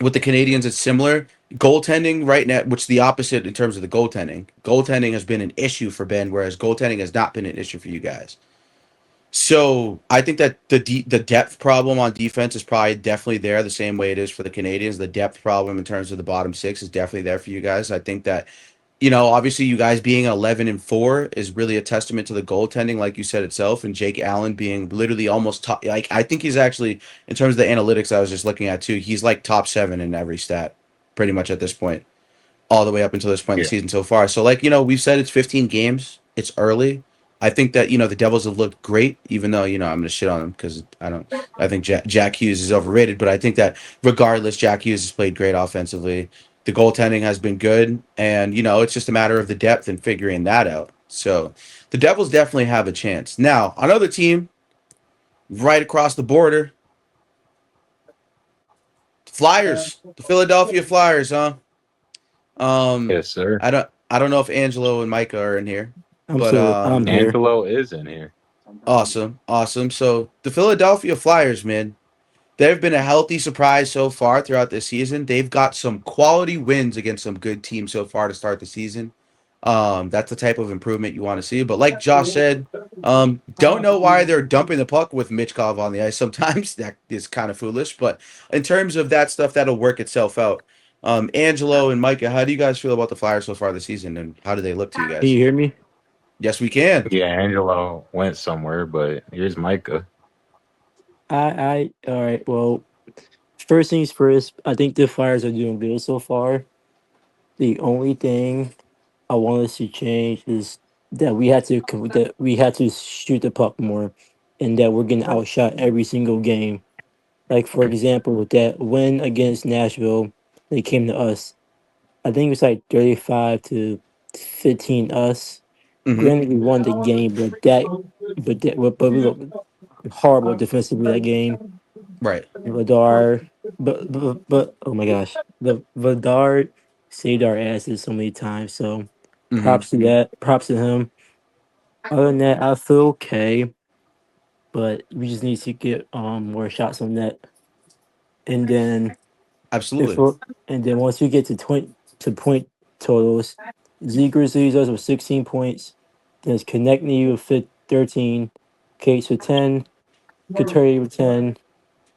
with the Canadiens, it's similar. Goaltending right now, which is the opposite in terms of the goaltending. Goaltending has been an issue for Ben, whereas goaltending has not been an issue for you guys. So I think that the depth problem on defense is probably definitely there, the same way it is for the Canadiens. The depth problem in terms of the bottom six is definitely there for you guys. I think that obviously you guys being 11-4 is really a testament to the goaltending, like you said itself, and Jake Allen being literally almost top. Like I think he's actually, in terms of the analytics I was just looking at too, he's like top seven in every stat, pretty much at this point, all the way up until this point in the yeah, season so far. So like we've said it's 15 games, it's early. I think that the Devils have looked great, even though I'm gonna shit on them because I don't. I think Jack Hughes is overrated, but I think that regardless, Jack Hughes has played great offensively. The goaltending has been good, and it's just a matter of the depth and figuring that out. So the Devils definitely have a chance. Now another team right across the border, Flyers, the Philadelphia Flyers, huh? Um, yes, sir. I don't know if Angelo and Micah are in here, but I'm here. Angelo is in here. awesome, awesome. So the Philadelphia Flyers, man, they've been a healthy surprise so far throughout this season. They've got some quality wins against some good teams so far to start the season. That's the type of improvement you want to see. But like Josh said, don't know why they're dumping the puck with Michkov on the ice. Sometimes that is kind of foolish, but in terms of that stuff, that'll work itself out. Angelo and Micah, how do you guys feel about the Flyers so far this season, and how do they look to you Can you guys? hear me? Yes, we can. Yeah, Angelo went somewhere, but here's Micah. All right. Well, first things first. I think the Flyers are doing good so far. The only thing I want us to change is that we had to shoot the puck more, and that we're getting outshot every single game. Like for example, with that win against Nashville, they came to us. I think it was like 35-15 us. Mm-hmm. Granted, we won the game, but we looked horrible defensively that game. Right. Vidar, but oh my gosh, the Vidar saved our asses so many times. So Mm-hmm. props to him. Other than that, I feel okay, but we just need to get more shots on net. And then Absolutely. Before, and then once we get to point totals, Zegers leads us with 16 points. Then it's Konechny with 13, Cates with 10, Couturier with 10,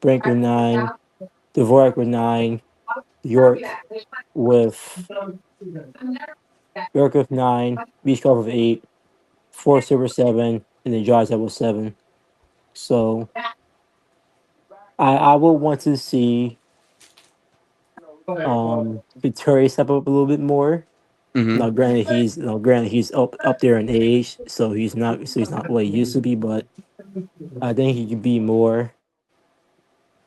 Brink with 9, Dvorak with 9, York with York with 9, Michkov with 8, Forster with 7, and then Jaws with 7. So I would want to see Couturier step up a little bit more. Mm-hmm. Granted he's up there in age, so he's not what he used to be, but I think he could be more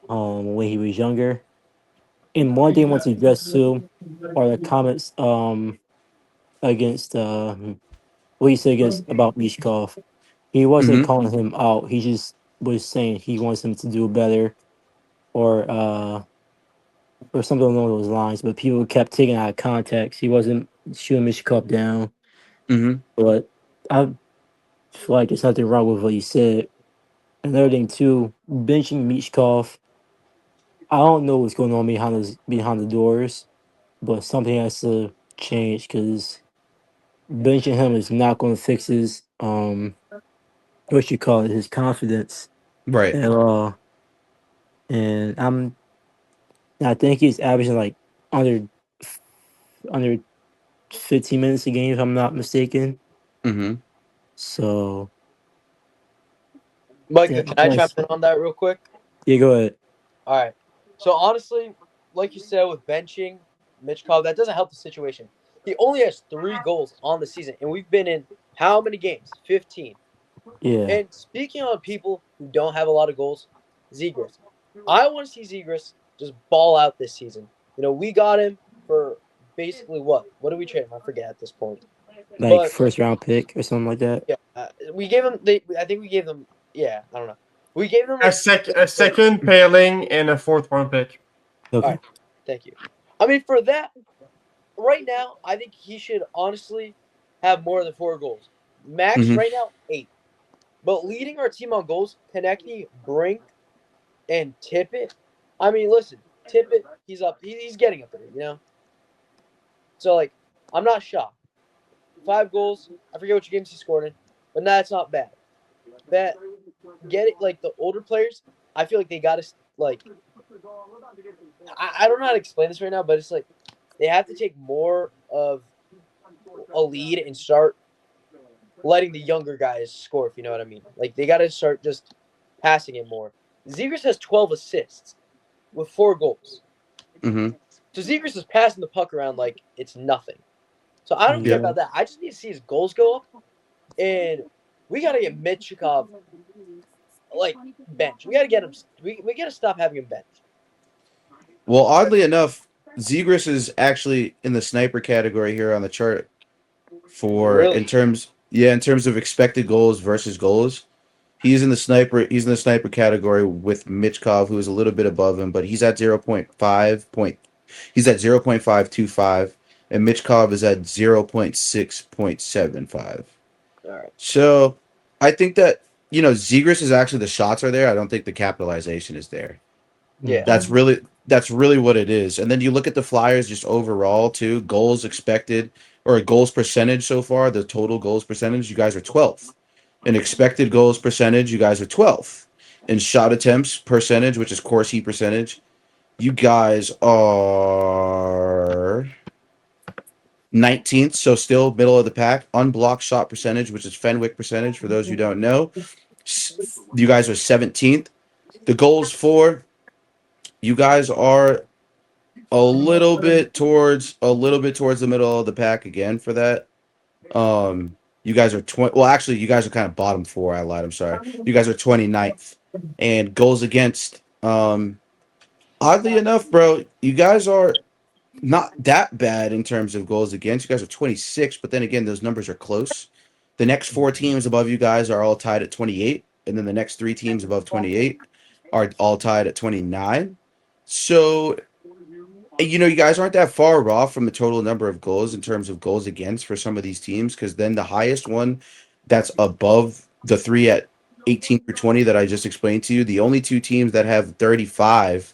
when he was younger. And one thing I want to address too are the comments against what he said against about Michkov. He wasn't Mm-hmm. calling him out. He just was saying he wants him to do better or uh or something along those lines. But people kept taking it out of context. He wasn't shooting Michkov down. Mm-hmm. But I feel like there's nothing wrong with what he said. Another thing too, benching Michkov. I don't know what's going on behind the doors, but something has to change because benching him is not going to fix his what you call it, his confidence Right. at all. And I think he's averaging like under under 15 minutes a game if I'm not mistaken. Mm-hmm. So Micah, that, can I chime that's in on that real quick? yeah. Go ahead. All right. So honestly, like you said with benching Michkov, that doesn't help the situation. He only has 3 goals on the season, and we've been in how many games? 15. Yeah, And speaking on people who don't have a lot of goals, Zegras. I want to see Zegras just ball out this season. We got him for basically what? What did we trade him? I forget at this point. like But first round pick or something like that. yeah, we gave him. I think we gave them. Yeah, I don't know. We gave them A like sec, a second paling and a fourth round pick. All Okay. right, thank you. I mean, for that, right now, I think he should honestly have more than 4 goals. Max Mm-hmm. right now 8. But leading our team on goals, Konechny, Brink, and Tippett. I mean, listen, Tippett, he's up. He's getting up there. So like, I'm not shocked. 5 goals. I forget which games he scored in, but that's not bad. That get it like the older players. I feel like they got to like. I don't know how to explain this right now, but it's like they have to take more of a lead and start letting the younger guys score, if you know what I mean. Like they got to start just passing it more. Zegers has 12 assists with 4 goals. Mm-hmm. So Zegers is passing the puck around like it's nothing. So I don't care Yeah. about that. I just need to see his goals go up, and we got to get Michkov like bench. We got to get him. We got to stop having him bench. Well, oddly enough, Zegras is actually in the sniper category here on the chart for Really? in terms of expected goals versus goals. He's in the sniper category with Michkov, who is a little bit above him, but he's at 0.525, and Michkov is at 0.6.75. All right. So I think that Zegras is actually the shots are there. I don't think the capitalization is there. Yeah. That's really what it is. And then you look at the Flyers just overall too, goals expected or goals percentage so far, the total goals percentage, you guys are 12th. In expected goals percentage, you guys are 12th. In shot attempts percentage, which is Corsi percentage, you guys are 19th, so still middle of the pack. Unblocked shot percentage, which is Fenwick percentage for those who don't know. You guys are 17th. The goals for you guys are a little bit towards the middle of the pack again for that. You guys are 20. Well, actually, you guys are kind of bottom 4. I lied. I'm sorry. You guys are 29th, and goals against. Oddly enough, bro, you guys are not that bad in terms of goals against. You guys are 26, but then again, those numbers are close. The next 4 teams above you guys are all tied at 28, and then the next 3 teams above 28 are all tied at 29. So you guys aren't that far off from the total number of goals in terms of goals against for some of these teams, because then the highest one that's above the 3 at 18 or 20 that I just explained to you, the only 2 teams that have 35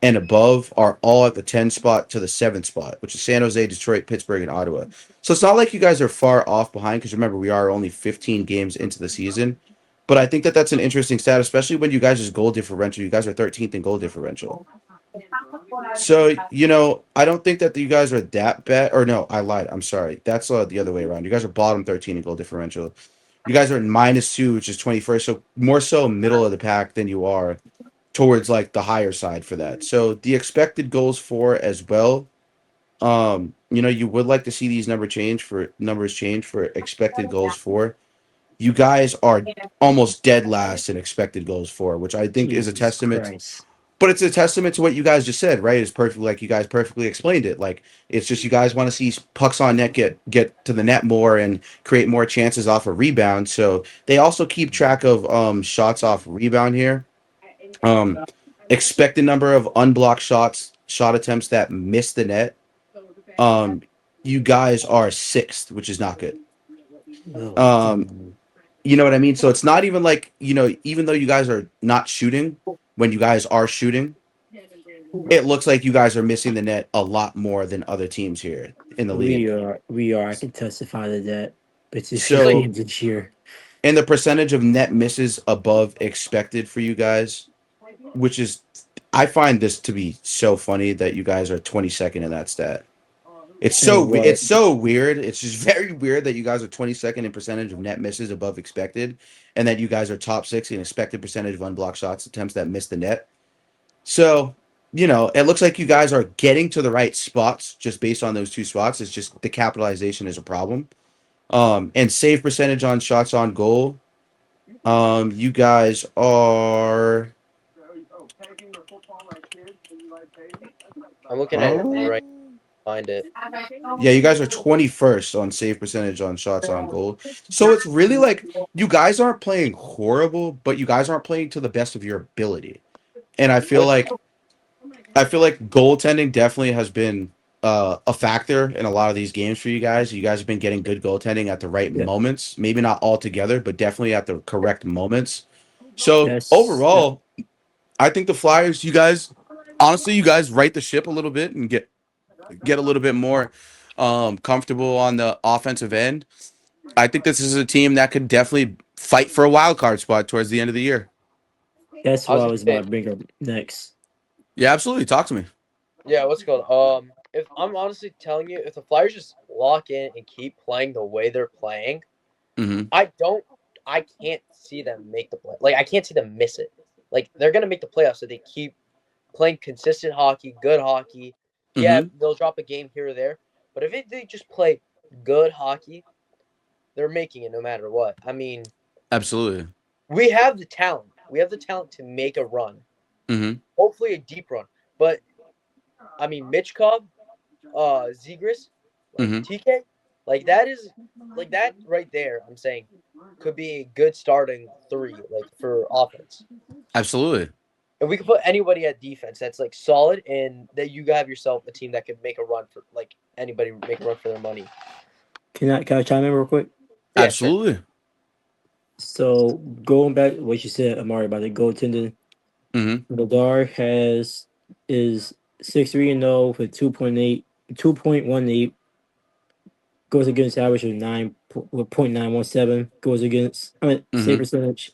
and above are all at the 10 spot to the 7 spot, which is San Jose, Detroit, Pittsburgh, and Ottawa. So it's not like you guys are far off behind because remember, we are only 15 games into the season. But I think that that's an interesting stat, especially when you guys' goal differential. You guys are 13th in goal differential. So, I don't think that you guys are that bad. Or no, I lied. I'm sorry. That's the other way around. You guys are bottom 13 in goal differential. You guys are in -2, which is 21st. So more so middle of the pack than you are towards like the higher side for that. So the expected goals for as well. You would like to see these numbers change for expected goals for. You guys are almost dead last in expected goals for, which I think is a Jesus testament. Christ. But it's a testament to what you guys just said, right? It's perfect, like you guys perfectly explained it. Like it's just you guys want to see pucks on net get to the net more and create more chances off a rebound. So they also keep track of shots off rebound here. Um, expected number of unblocked shot attempts that miss the net. Um, you guys are sixth, which is not good. Oh, Um, damn. you know what I mean? So it's not even like, even though you guys are not shooting, when you guys are shooting, it looks like you guys are missing the net a lot more than other teams here in the league. We are. I can testify to that. It's just It's like 15 So, this year. and the percentage of net misses above expected for you guys, which is, I find this to be so funny that you guys are 22nd in that stat. And what? It's so weird. It's just very weird that you guys are 22nd in percentage of net misses above expected, and that you guys are top 6 in expected percentage of unblocked shots attempts that miss the net. So, it looks like you guys are getting to the right spots just based on those two spots. It's just the capitalization is a problem. And save percentage on shots on goal. You guys are. I'm looking at it Uh, right. Find it. yeah, you guys are 21st on save percentage on shots on goal. So it's really like you guys aren't playing horrible, but you guys aren't playing to the best of your ability. And What's I feel like goaltending definitely has been a factor in a lot of these games for you guys. You guys have been getting good goaltending at the right Yeah, moments. Maybe not all together, but definitely at the correct moments. So that's that. overall, I think the Flyers, you guys, honestly, you guys right the ship a little bit and get a little bit more comfortable on the offensive end. I think this is a team that could definitely fight for a wild card spot towards the end of the year. That's I what was I gonna was about say, to bring up next. Yeah, absolutely. Talk to me. yeah, what's it called? If I'm honestly telling you, if the Flyers just lock in and keep playing the way they're playing, Mm-hmm. I don't, I can't see them make the play. Like I can't see them miss it. Like they're gonna make the playoffs if they keep playing consistent hockey, good hockey. Yeah, Mm-hmm. they'll drop a game here or there, but if they just play good hockey, they're making it no matter what. I mean, Absolutely. we have the talent. We have the talent to make a run. Mm-hmm. Hopefully, a deep run. But I mean, Michkov, Zegras, like Mm-hmm. TK, like that is like that right there. I'm saying could be a good starting three, like for offense. Absolutely. And we could put anybody at defense that's like solid, and that you have yourself a team that could make a run for like anybody make a run for their money. Can I chime in real quick? Yeah, sure. Absolutely. So going back to what you said, Amari, about the goaltending, Mm-hmm. Vladar is 6-3-0 with 2.18 goes against average of 9.917 goes against. I mean save Mm-hmm. percentage.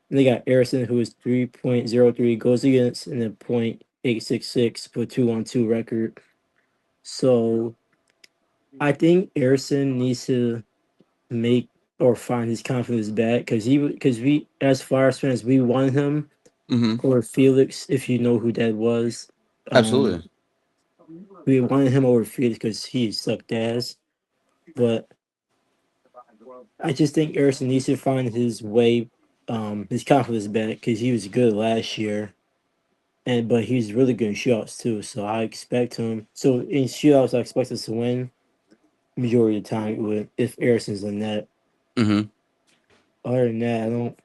And they got Harrison who is 3.03 goes against and then .866 for 2-on-2 record. So I think Harrison needs to make or find his confidence back because we as Flyers fans we wanted him Mm-hmm. over Felix if you know who that was. Um, Absolutely. we wanted him over Felix because he sucked ass, but I just think Harrison needs to find his way, his confidence back because he was good last year, and but he's really good in shootouts too. So I expect him. So in shootouts, I expect us to win majority of the time with if Harrison's in that. Mm-hmm. Other than that, I don't.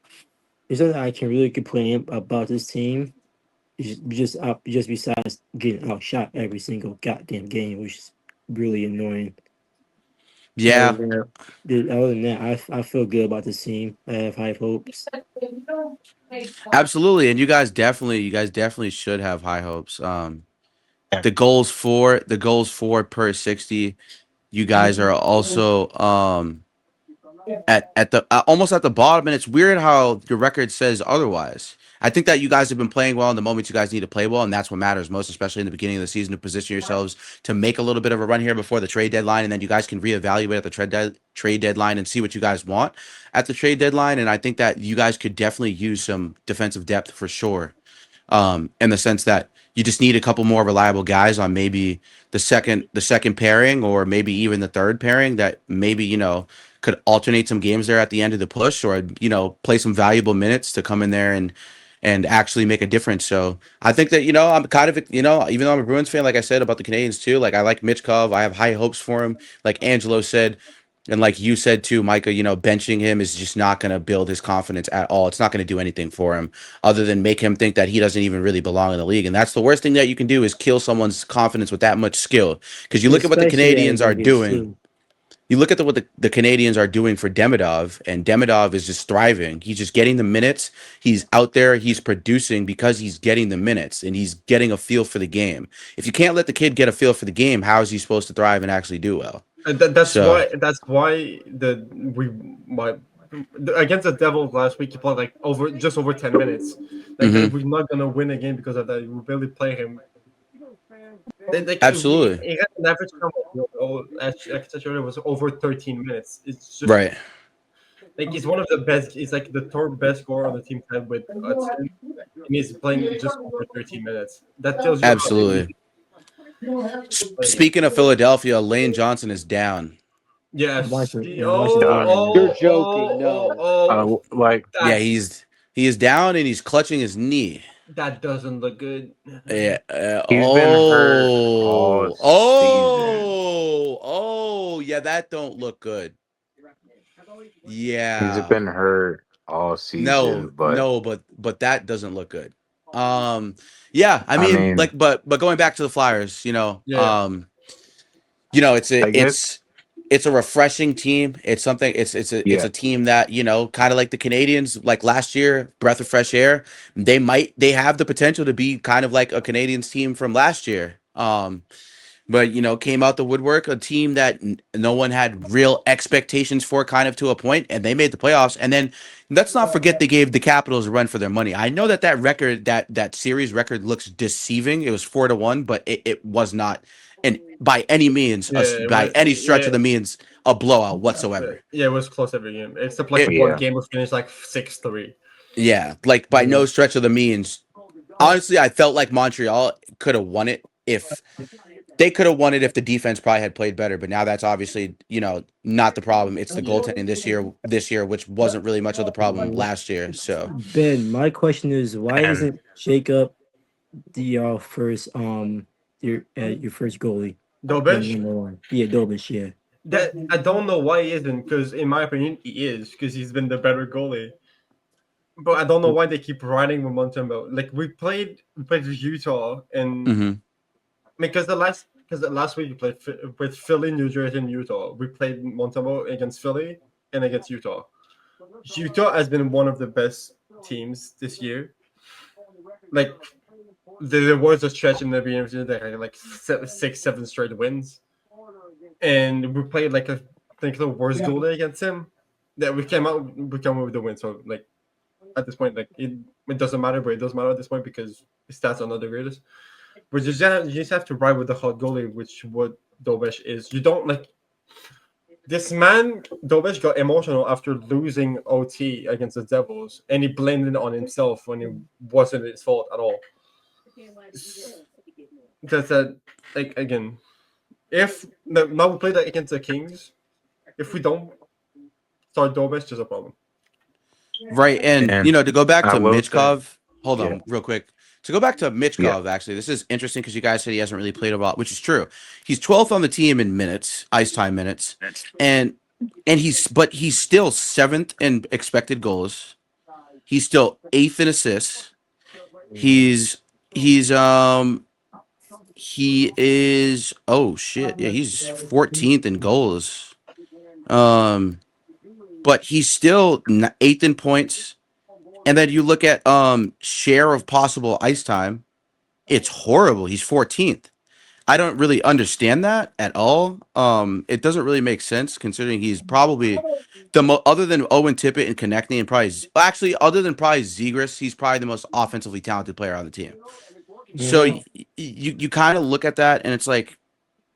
There's nothing I can really complain about this team. Just besides getting outshot every single goddamn game, which is really annoying. Other Yeah, than that, I feel good about the team. I have high hopes. absolutely. And you guys definitely should have high hopes. Yeah. The goals for per 60. You guys are also at the almost at the bottom, and it's weird how your record says otherwise. I think that you guys have been playing well in the moments you guys need to play well, and that's what matters most, especially in the beginning of the season, to position yourselves to make a little bit of a run here before the trade deadline, and then you guys can reevaluate at the trade deadline and see what you guys want at the trade deadline. And I think that you guys could definitely use some defensive depth for sure, in the sense that you just need a couple more reliable guys on maybe the second pairing, or maybe even the third pairing, that maybe could alternate some games there at the end of the push, or play some valuable minutes to come in there and actually make a difference. So I think that I'm kind of even though I'm a Bruins fan, like I said about the Canadians too, like I like Michkov. I have high hopes for him, like Angelo said. And like you said too, Micah, benching him is just not going to build his confidence at all. It's not going to do anything for him other than make him think that he doesn't even really belong in the league. And that's the worst thing that you can do, is kill someone's confidence with that much skill. Because you look at what the Especially at Canadians are Vegas doing. too. You look at what the Canadians are doing for Demidov, and Demidov is just thriving. He's just getting the minutes. He's out there. He's producing because he's getting the minutes and he's getting a feel for the game. If you can't let the kid get a feel for the game, how is he supposed to thrive and actually do well? That's So, why against the Devils last week he played like just over 10 minutes. Like mhm, we're not gonna win a game because of that. We barely play him. Like absolutely. he had an average time was over 13 minutes. It's just Right. like he's one of the best. He's like the third best scorer on the team side with Hudson, and he's playing just over 13 minutes. That tells you how Absolutely. elite he's playing. Speaking of Philadelphia, Lane Johnson is down. Yes. I'm watching the game right You're now. joking. No. Like Yeah, That's he is down and he's clutching his knee. that doesn't look good. Yeah. he's been hurt all season. Yeah. That don't look good. He's Yeah. been hurt all No, season, but no, but that doesn't look good. Um, yeah. I I mean, mean, like, but going back to the Flyers, Yeah. I guess it's a refreshing team. It's something. It's yeah. a team that kind of like the Canadians, like last year, breath of fresh air. They have the potential to be kind of like a Canadians team from last year. But came out the woodwork, a team that no one had real expectations for, kind of to a point, and they made the playoffs. And then let's not forget they gave the Capitals a run for their money. I know that record, that series record, looks deceiving. It was 4-1, but it was not, and by any means, Yeah. by any stretch of the means, a blowout whatsoever. Yeah. It was close every game, except like It, one Yeah. game was finished like 6-3. yeah, like by no stretch of the means. Honestly, I felt like Montreal could have won it if they could have won it if the defense probably had played better, but now that's obviously, not the problem. It's the goaltending this year, which wasn't really much of the problem last year. So Ben, my question is, why And isn't Jacob the first your first goalie? The Dobesh. number one. Yeah, Dobish, yeah. That I don't know why he isn't, because in my opinion he is, because he's been the better goalie. But I don't know why they keep riding with Montembeau. Like we played with Utah, and mhm. because the last week we played with Philly, New Jersey, and Utah. We played Montembeau against Philly and against Utah. Utah has been one of the best teams this year. Like there was a stretch in the beginning of the year that had like 6, 7 straight wins, and we played like I think the worst goalie against him. That we came out with the win. So like at this point, like it doesn't matter, but it does matter at this point because his stats are not the greatest. But you just have to ride with the hot goalie, which what Dobesh is. You don't like this man. Dobesh got emotional after losing OT against the Devils, and he blamed it on himself when it wasn't his fault at all. That's that. Like again, if now we play that against the Kings, if we don't start Dobesh, there's a problem. Right. And, and to go back I to will say, Michkov, hold yeah, on real quick. To go back to yeah, Michkov, actually, this is interesting because you guys said he hasn't really played a lot, which is true. He's 12th on the team in minutes, ice time minutes, and he's still 7th in expected goals. He's still 8th in assists. He's he's he is, oh shit, yeah, he's 14th in goals. But he's still eighth in points. And then you look at share of possible ice time. It's horrible. He's 14th. I don't really understand that at all. It doesn't really make sense considering he's probably other than Owen Tippett and Konechny and probably actually other than probably Zegras, he's probably the most offensively talented player on the team. So Mhm. you kind of look at that and it's like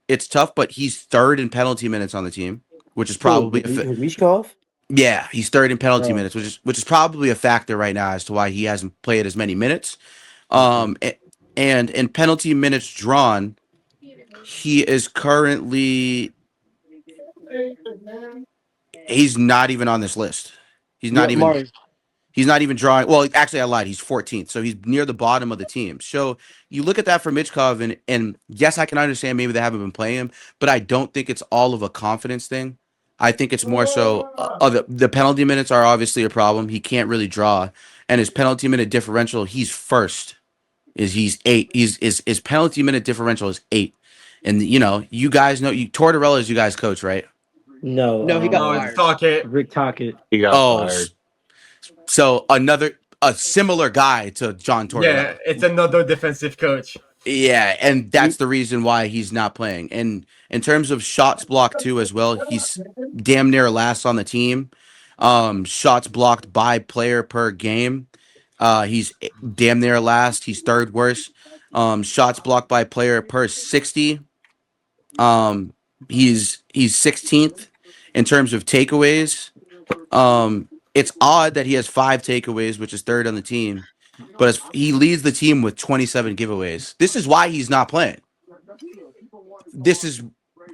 it's tough, but he's third in penalty minutes on the team, which is probably Michkov? yeah, he's third in penalty Oh, minutes, which is probably a factor right now as to why he hasn't played as many minutes. okay. And in penalty minutes drawn, he is currently he's not even on this list. He's Yeah, not even Martin. he's not even drawing. Well, actually, I lied. He's 14th, so he's near the bottom of the team. So you look at that for Michkov, and yes, I can understand maybe they haven't been playing him, but I don't think it's all of a confidence thing. I think it's more so the penalty minutes are obviously a problem. He can't really draw, and his penalty minute differential, he's first. He's eight. His penalty minute differential is 8. And you guys know Tortorella is you guys coach, right? No, No, he got No, it's fired. Talkit. Rick Tockett. He got Oh, fired. so a similar guy to John Yeah, Tortorella. it's another defensive coach. Yeah, and that's the reason why he's not playing. And in terms of shots blocked too, as well, he's damn near last on the team. Shots blocked by player per game. He's damn near last. He's third worst. Shots blocked by player per 60. Um, he's 16th in terms of takeaways. It's odd that he has 5 takeaways, which is third on the team, but he leads the team with 27 giveaways. This is why he's not playing.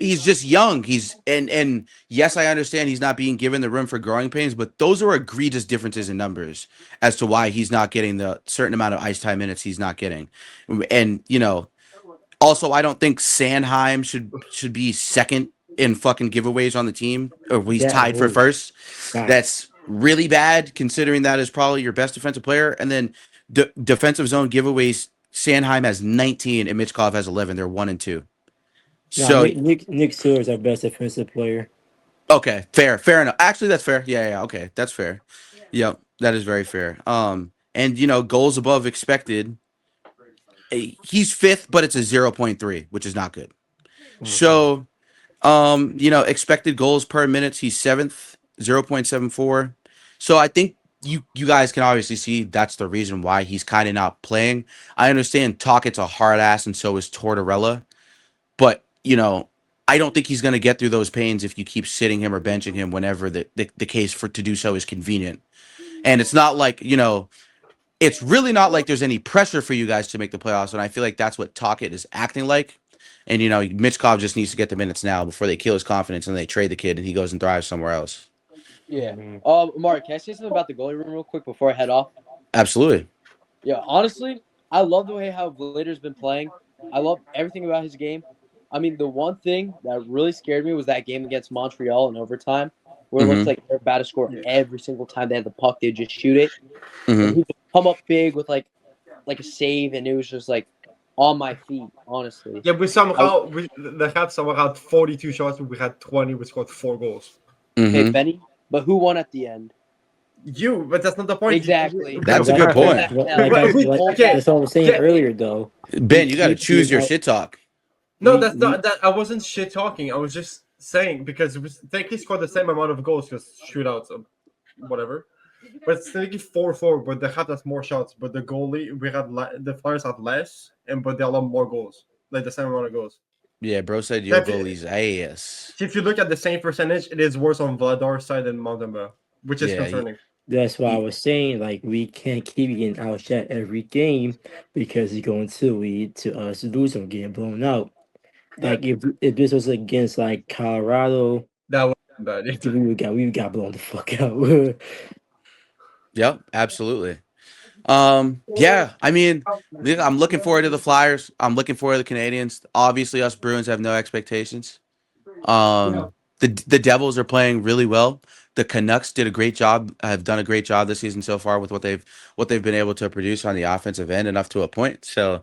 He's just young. And yes, I understand he's not being given the room for growing pains, but those are egregious differences in numbers as to why he's not getting the certain amount of ice time minutes he's not getting. And also, I don't think Sanheim should be second in fucking giveaways on the team, or he's Yeah, tied for first. God. That's really bad, considering that is probably your best defensive player. And then defensive zone giveaways, Sanheim has 19 and Michkov has 11. They're 1 and 2. No, So Nick Sewer is our best defensive player. okay, fair enough. Actually, that's fair. Yeah, okay, that's fair. Yep, that is very fair. And goals above expected. He's fifth, but it's a 0.3, which is not good. So, expected goals per minute, he's seventh, 0.74. So I think you guys can obviously see that's the reason why he's kind of not playing. I understand Talkett's a hard ass, and so is Tortorella, but I don't think he's going to get through those pains if you keep sitting him or benching him whenever the case for to do so is convenient. And it's not like it's really not like there's any pressure for you guys to make the playoffs, and I feel like that's what Talkett is acting like. And Michkov just needs to get the minutes now before they kill his confidence and they trade the kid and he goes and thrives somewhere else. Yeah. Mark, can I say something about the goalie room real quick before I head off? Absolutely. Yeah, honestly, I love the way how Vlader's been playing. I love everything about his game. I mean, the one thing that really scared me was that game against Montreal in overtime, where it looked like they're about to score every single time they had the puck. They'd just shoot it. And he would come up big with like a save, and it was just like on my feet, honestly. Yeah, they had somehow had 42 shots. We had 20. We scored 4 goals. Hey, Benny, but who won at the end? You, but that's not the point. Exactly. That's a good point. That's what I was saying earlier, though. Ben, you got to choose your shit talk. No, that's not that. I wasn't shit talking. I was just saying because they scored the same amount of goals because shootouts or whatever. But it's like 4-4, but they had us more shots. But the goalie, the Flyers had less, but they allowed more goals, like the same amount of goals. Yeah, bro said your goalie's ass. If you look at the same percentage, it is worse on Vladar's side than Mountain, which is concerning. That's why I was saying, like, we can't keep getting outshot every game because it's going to lead to us losing, getting blown out. Like, if this was against, like, Colorado, that was bad. we got blown the fuck out. Yep, absolutely. Yeah, I mean, I'm looking forward to the Flyers. I'm looking forward to the Canadiens. Obviously, us Bruins have no expectations. the Devils are playing really well. The Canucks did a great job. Have done a great job this season so far with what they've been able to produce on the offensive end, enough to a point. So,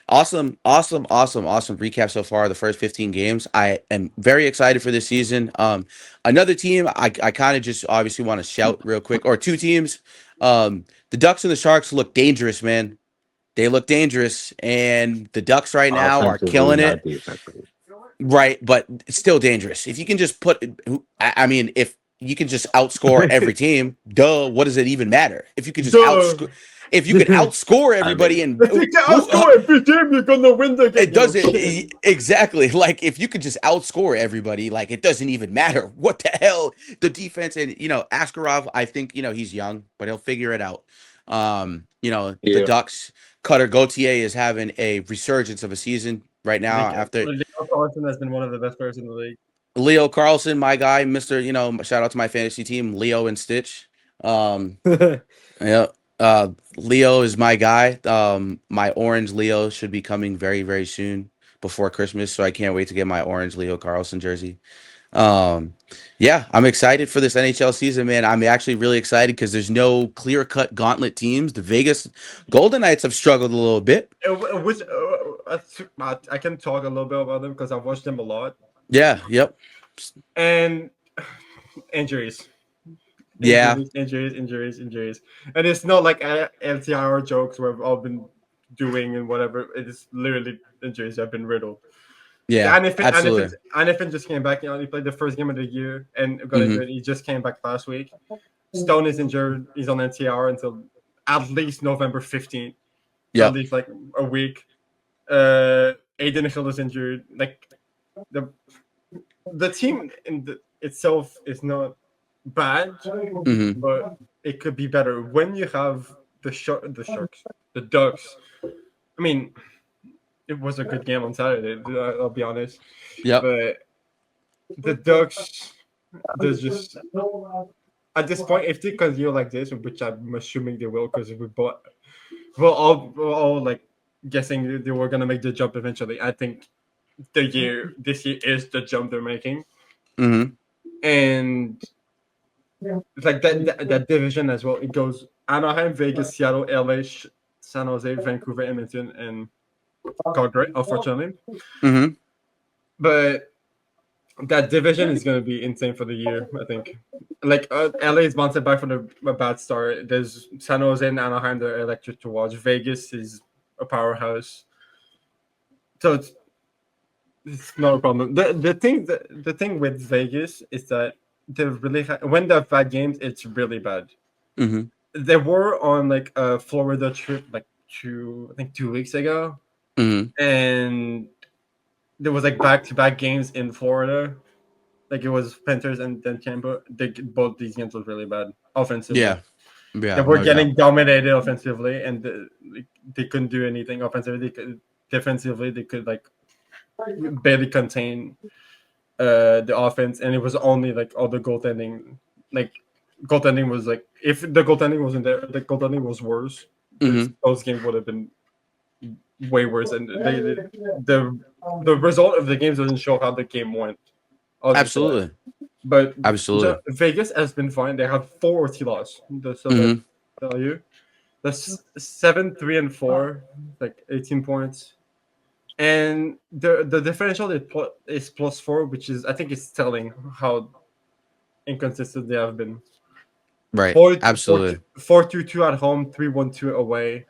awesome recap so far. The first 15 games. I am very excited for this season. Another team I kind of just obviously want to shout real quick, or two teams. The Ducks and the Sharks look dangerous, man. They look dangerous, and the Ducks right now are Offensively, killing not it. defensively. Right, but it's still dangerous. If you can just I mean, if you can just outscore every team, duh, what does it even matter? If you could just Duh. if you could outscore everybody, and If you can outscore every team, you're gonna win the game. it doesn't exactly like if you could just outscore everybody, like it doesn't even matter what the hell the defense and Askarov. I think he's young, but he'll figure it out. The Yeah. Ducks. Cutter Gauthier is having a resurgence of a season right now after Leo Carlson has been one of the best players in the league. Leo Carlson, my guy, Mr. Shout out to my fantasy team, Leo and Stitch. Yeah. Leo is my guy. My orange Leo should be coming very, very soon before Christmas. So I can't wait to get my orange Leo Carlson jersey. Yeah, I'm excited for this NHL season, man. I'm actually really excited because there's no clear-cut gauntlet teams. The Vegas Golden Knights have struggled a little bit. Which I can talk a little bit about them because I've watched them a lot. Yeah, yep. And injuries. Yeah. Injuries. And it's not like LTIR jokes where we've all been doing and whatever. It is literally injuries that have been riddled. Yeah, absolutely. Anifin just came back. He played the first game of the year and got injured. He just came back last week. Stone is injured. He's on NTR until at least November 15th. Yeah, at least like a week. Aiden Hill is injured. Like the team itself is not bad, but it could be better when you have the Sharks, the Ducks. I mean, it was a good game on Saturday. I'll be honest. Yeah, but the Ducks, there's just at this point, if they continue like this, which I'm assuming they will, because we're all like guessing they were gonna make the jump eventually. I think this year is the jump they're making, and it's like that division as well. It goes Anaheim, Vegas, Seattle, LA, San Jose, Vancouver, Edmonton, and Calgary. Unfortunately, but that division is going to be insane for the year. I think, like LA is bouncing back from a bad start. There's San Jose and Anaheim that are electric to watch. Vegas is a powerhouse, so it's not a problem. The thing with Vegas is that they really when they have bad games, it's really bad. They were on like a Florida trip like 2 weeks ago, and there was like back-to-back games in Florida. Like it was Panthers and then Tampa. Both these games were really bad offensively. Yeah. They were getting dominated offensively, and they couldn't do anything offensively. Defensively, they could like barely contain the offense, and it was only like all the goaltending. Like goaltending was like if the goaltending wasn't there, the goaltending was worse. Those games would have been way worse, and the result of the games doesn't show how the game went. Absolutely, but absolutely, Vegas has been fine. They have 4 OT loss. So tell you, that's 7-3-4, like 18 points, and the differential is +4, which is I think it's telling how inconsistent they have been. Right, absolutely. 4-2-2 at home, 3-1-2 away.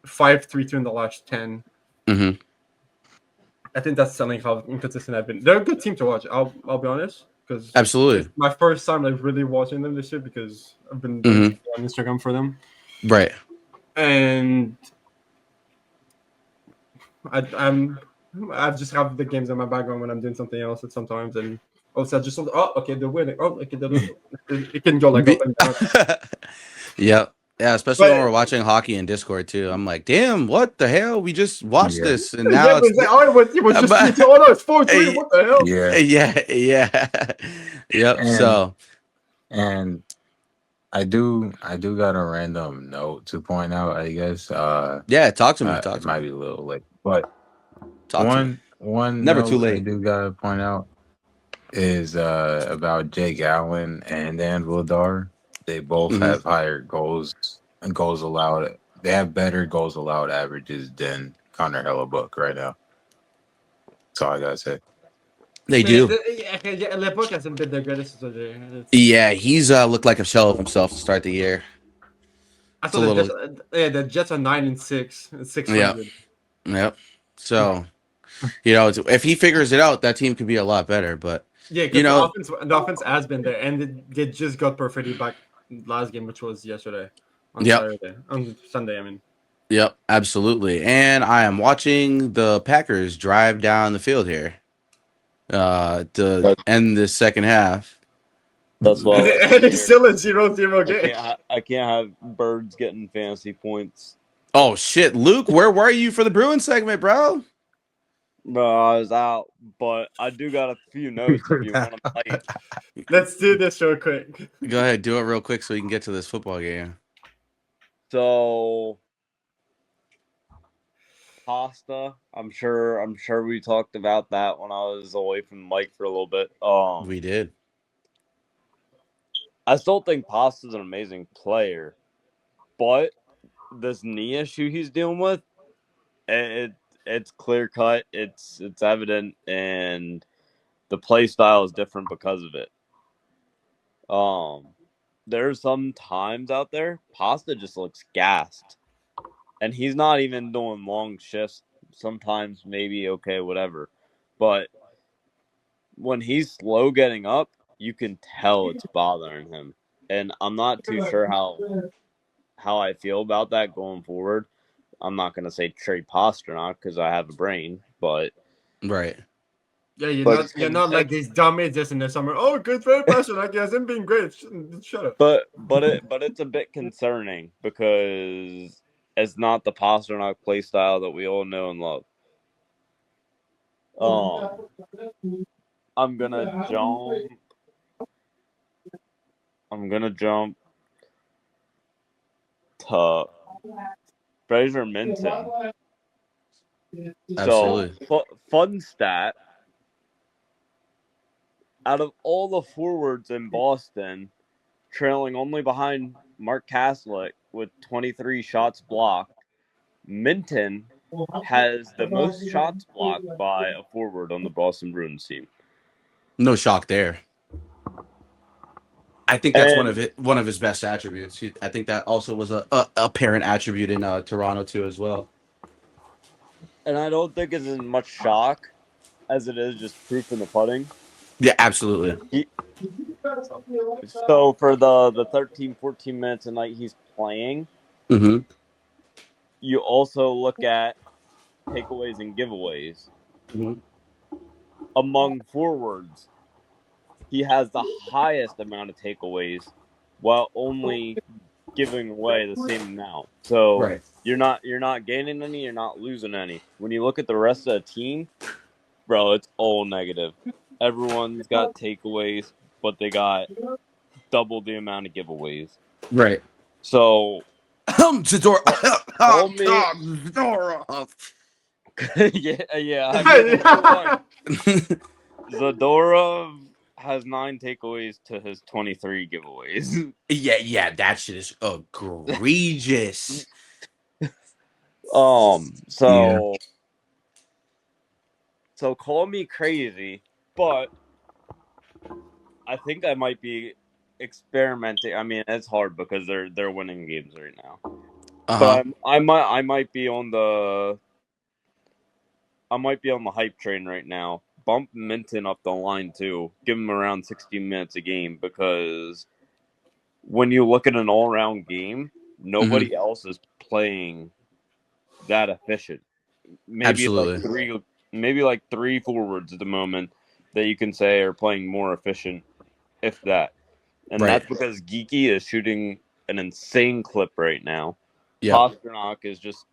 5-3-2 in the last 10. I think that's telling how inconsistent I've been. They're a good team to watch. I'll be honest, because absolutely it's my first time like really watching them this year because I've been on Instagram for them. Right. And I just have the games in my background when I'm doing something else at sometimes, and also I just okay they're winning. Oh, okay, it can go like up and down. Yeah, especially when we're watching hockey in Discord too. I'm like, damn, what the hell? We just watched this, and now it's like, it was just it's 4-3. What the hell? Yep. And, and I do got a random note to point out. I guess. Talk to me. It might be a little late, but one never too late. I do gotta point out. is about Jake Allen and Dan Vladar. They both Hmm. have higher goals allowed. They have better goals allowed averages than Connor Hellebuck right now. That's all I gotta say. They do. Yeah, LeBrook hasn't been the greatest of the. Yeah, he's looked like a shell of himself to start the year. I It's saw a the little, Jets. Yeah, the Jets are 9-6, yeah, 600. yep. So if he figures it out, that team could be a lot better. But Yeah, you because know, the offense has been there, and they just got Perfetti back last game, which was yesterday yep, on Sunday. I mean, yep, absolutely. And I am watching the Packers drive down the field here to That, end this second half. that's what I like and to it's hear. still a 0-0 I game. can't have birds getting fantasy points. Oh shit, Luke, where were you for the Bruins segment, bro? Bro, I was out, but I do got a few notes if you want to bite. Let's do this real quick. Go ahead, do it real quick so we can get to this football game. So pasta, I'm sure we talked about that when I was away from the mic for a little bit. We did. I still think Pasta's an amazing player, but this knee issue he's dealing with, it it's clear cut, it's evident, and the play style is different because of it. There's some times out there Pasta just looks gassed, and he's not even doing long shifts. Sometimes maybe okay, whatever, but when he's slow getting up, you can tell it's bothering him, and I'm not too sure how I feel about that going forward. I'm not gonna say trade Pasternak because I have a brain, but Right. Yeah, but you're not like these dummies just in the summer. Oh, good for passion. Like he hasn't been great. Shut up. but it's a bit concerning because it's not the Pasternak play style that we all know and love. Um, I'm gonna jump. I'm gonna jump to Fraser Minton. So, Absolutely. fun stat: out of all the forwards in Boston, trailing only behind Mark Kaslick with 23 shots blocked, Minton has the most shots blocked by a forward on the Boston Bruins team. No shock there. I think that's And one of his best attributes. I think that also was a apparent attribute in Toronto too as well. I don't think it's as much shock as it is just proof in the putting. Yeah, absolutely. So for the 13, 14 minutes a night he's playing, Mm-hmm. you also look at takeaways and giveaways. Mm-hmm. Among forwards, he has the highest amount of takeaways while only giving away the same amount. So Right. you're not gaining any, you're not losing any. When you look at the rest of the team, bro, it's all negative. Everyone's got takeaways, but they got double the amount of giveaways. Right. So Zador. call me Zadorov. yeah, I mean Zadorov has 9 takeaways to his 23 giveaways. Yeah, that shit is egregious. So so call me crazy, but I think I might be experimenting. I mean, it's hard because they're winning games right now. Uh-huh. But I might be on the hype train right now. Bump Minton up the line too. Give him around 60 minutes a game because when you look at an all-round game, nobody else is playing that efficient. Maybe Absolutely. like three forwards at the moment that you can say are playing more efficient, if that. And Right. that's because Geeky is shooting an insane clip right now. Yep. Pasternak is just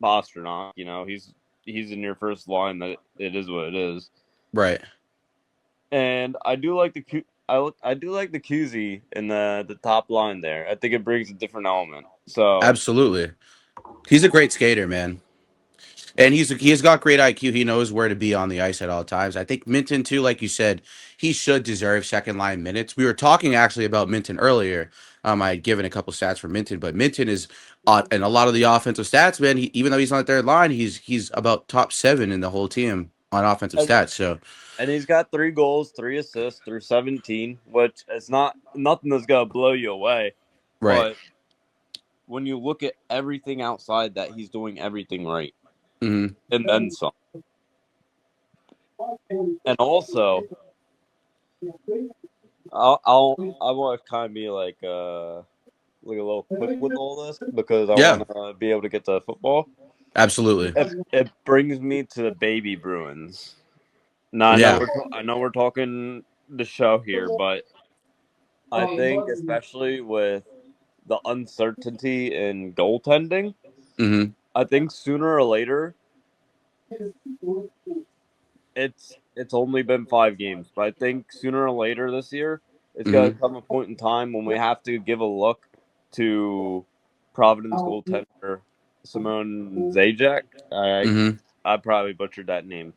Pasternak. You know, he's in your first line. That it is what it is. Right. And I do like the Kuzi in the top line there. I think it brings a different element. So Absolutely. He's a great skater, man. And he's got great IQ. He knows where to be on the ice at all times. I think Minton too, like you said, he should deserve second line minutes. We were talking actually about Minton earlier. I had given a couple stats for Minton, but Minton is and a lot of the offensive stats, man. Even though he's on the third line, he's about top 7 in the whole team on offensive And, stats. So and he's got 3 goals, 3 assists through 17, which is nothing that's gonna blow you away. right. But when you look at everything outside that, he's doing everything right, Mm-hmm. and then some. And also, I want to kind of be like a little quick with all this because I Yeah, want to be able to get to football. absolutely. It brings me to the baby Bruins. Now Yeah. I know we're talking the show here, but I think especially with the uncertainty in goaltending, Mm-hmm. I think sooner or later it's only been 5 games, but I think sooner or later this year it's gonna Mm-hmm. come a point in time when we have to give a look to Providence goaltender Simone Zajac. Mm-hmm. I probably butchered that name.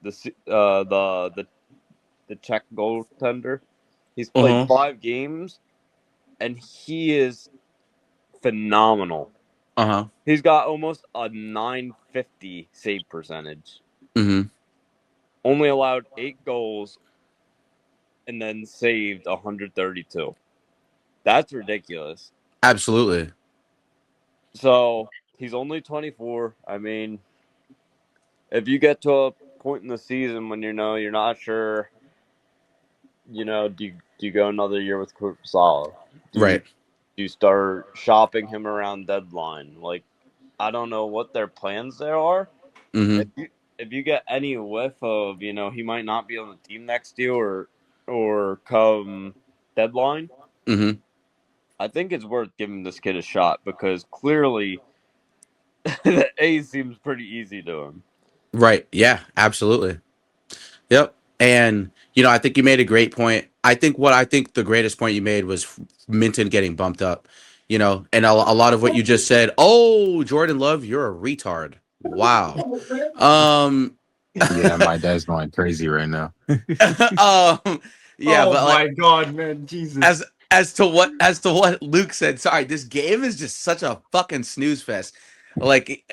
The Czech goaltender. He's played Uh-huh. 5 games and he is phenomenal. Uh-huh. He's got almost a 950 save percentage. Mm-hmm. Only allowed 8 goals and then saved 132. That's ridiculous. Absolutely. So he's only 24. I mean, if you get to a point in the season when you're not sure, do you go another year with Kurzawa? Right. Do you start shopping him around deadline? Like, I don't know what their plans there are. Mm-hmm. If you get any whiff of he might not be on the team next year or come deadline, Mm-hmm. I think it's worth giving this kid a shot because clearly the A seems pretty easy to him. Right. Yeah, absolutely. Yep. And I think you made a great point. I think the greatest point you made was Minton getting bumped up. And a lot of what you just said. Oh, Jordan Love, you're a retard. Wow. Um. Yeah, my dad's going crazy right now. Yeah, Oh but my god, man, Jesus. as to what Luke said. Sorry, this game is just such a fucking snooze fest. Like,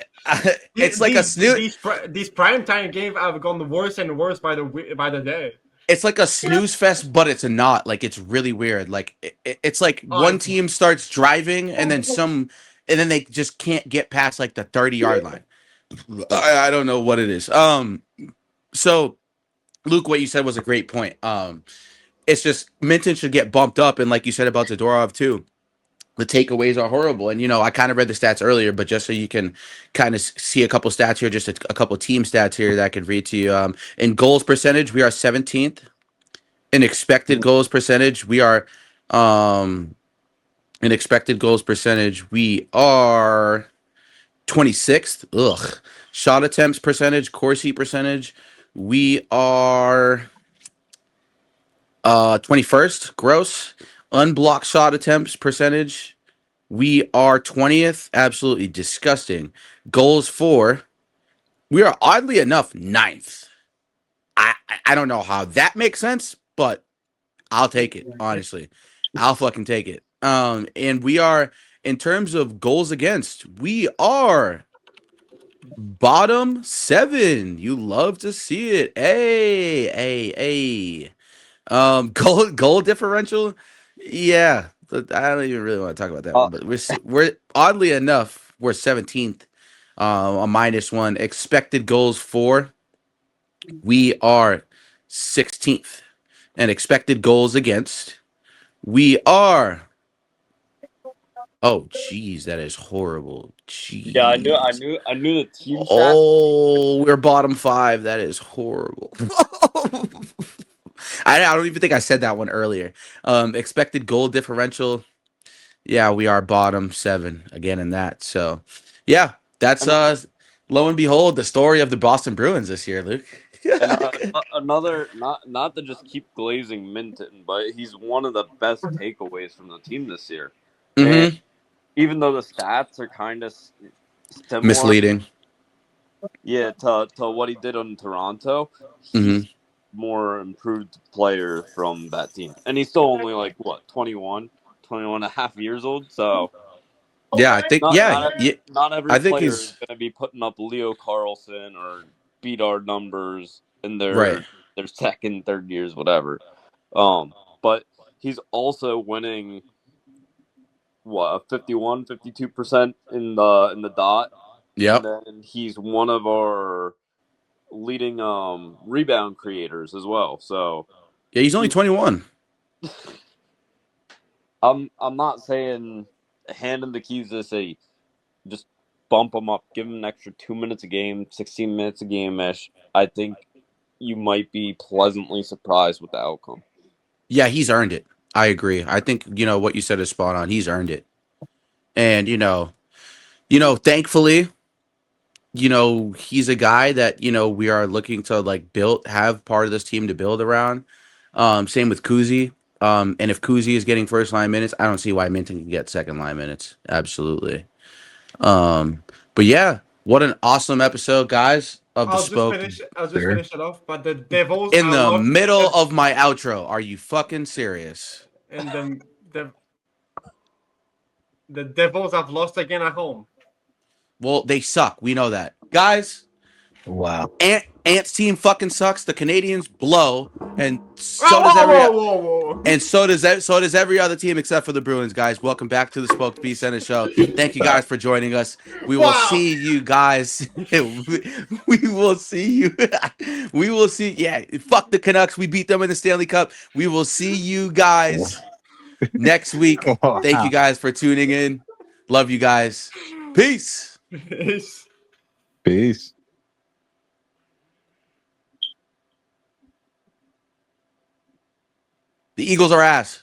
it's like a snooze. These primetime games have gone worse and worse by the day. It's like a snooze fest, but it's not. Like, it's really weird. Like, it's like one It's team starts driving, and then they just can't get past like the 30-yard line. I don't know what it is. So Luke, what you said was a great point. It's just Minton should get bumped up, and like you said about Zadorov too, the takeaways are horrible. And I kind of read the stats earlier, but just so you can kind of see a couple stats here, just a couple team stats here that I could read to you. In goals percentage, we are 17th. In expected goals percentage, we are in expected goals percentage, we are 26th. Ugh. Shot attempts percentage, Corsi percentage, we are 21st gross. Unblocked shot attempts percentage, we are 20th. Absolutely disgusting. Goals for, we are oddly enough ninth. I don't know how that makes sense, but I'll take it, honestly. I'll fucking take it. And we are, in terms of goals against, we are bottom 7. You love to see it. Hey. Goal differential. Yeah, but I don't even really want to talk about that Uh, one. But we're oddly enough, we're 17th, a -1. Expected goals for, we are 16th, and expected goals against, we are. Oh, jeez, that is horrible. yeah, Jeez. I knew the team chat. Oh, we're bottom 5. That is horrible. I don't even think I said that one earlier. Expected goal differential. Yeah, we are bottom 7 again in that. So, yeah, that's And, lo and behold the story of the Boston Bruins this year, Luke. and another not to just keep glazing Minton, but he's one of the best takeaways from the team this year. And Mm-hmm. even though the stats are kind of similar, Misleading. Yeah, to what he did in Toronto, Hmm. he's more improved player from that team. And he's still only like what, 21 and a half years old, so Yeah, I think. not Yeah, not yeah. not every I think player is he's going to be putting up Leo Carlson or beat our numbers in right. their second, third years, whatever. But he's also winning what, 52% in the dot, and Yep. then he's one of our leading rebound creators as well. So Yeah, he's only he's 21. I'm not saying hand him the keys to the city. Just bump him up, give him an extra 2 minutes a game, 16 minutes a game ish. I think you might be pleasantly surprised with the outcome. Yeah, he's earned it. I agree. I think what you said is spot on. He's earned it, and thankfully, he's a guy that we are looking to like have part of this team to build around. Same with Kuzi. And if Kuzi is getting first line minutes, I don't see why Minton can get second line minutes. Absolutely. But yeah, what an awesome episode, guys, of the Spoke. I'll just Sure. finish it off. But the Devils In are the lost, middle of my outro, are you fucking serious? and the the Devils have lost again at home. Well, they suck. We know that, guys. Wow. Ant's team fucking sucks. The Canadians blow, and Whoa, so does whoa, every whoa, whoa, whoa! and so does every other team except for the Bruins, guys. Welcome back to the Spoke Peace Center show. Thank you guys for joining us. We will Wow! see you guys. We will see you. We will see. Yeah, fuck the Canucks. We beat them in the Stanley Cup. We will see you guys next week. Thank you Wow. guys for tuning in. Love you guys. Peace. It's- Peace. The Eagles are ass.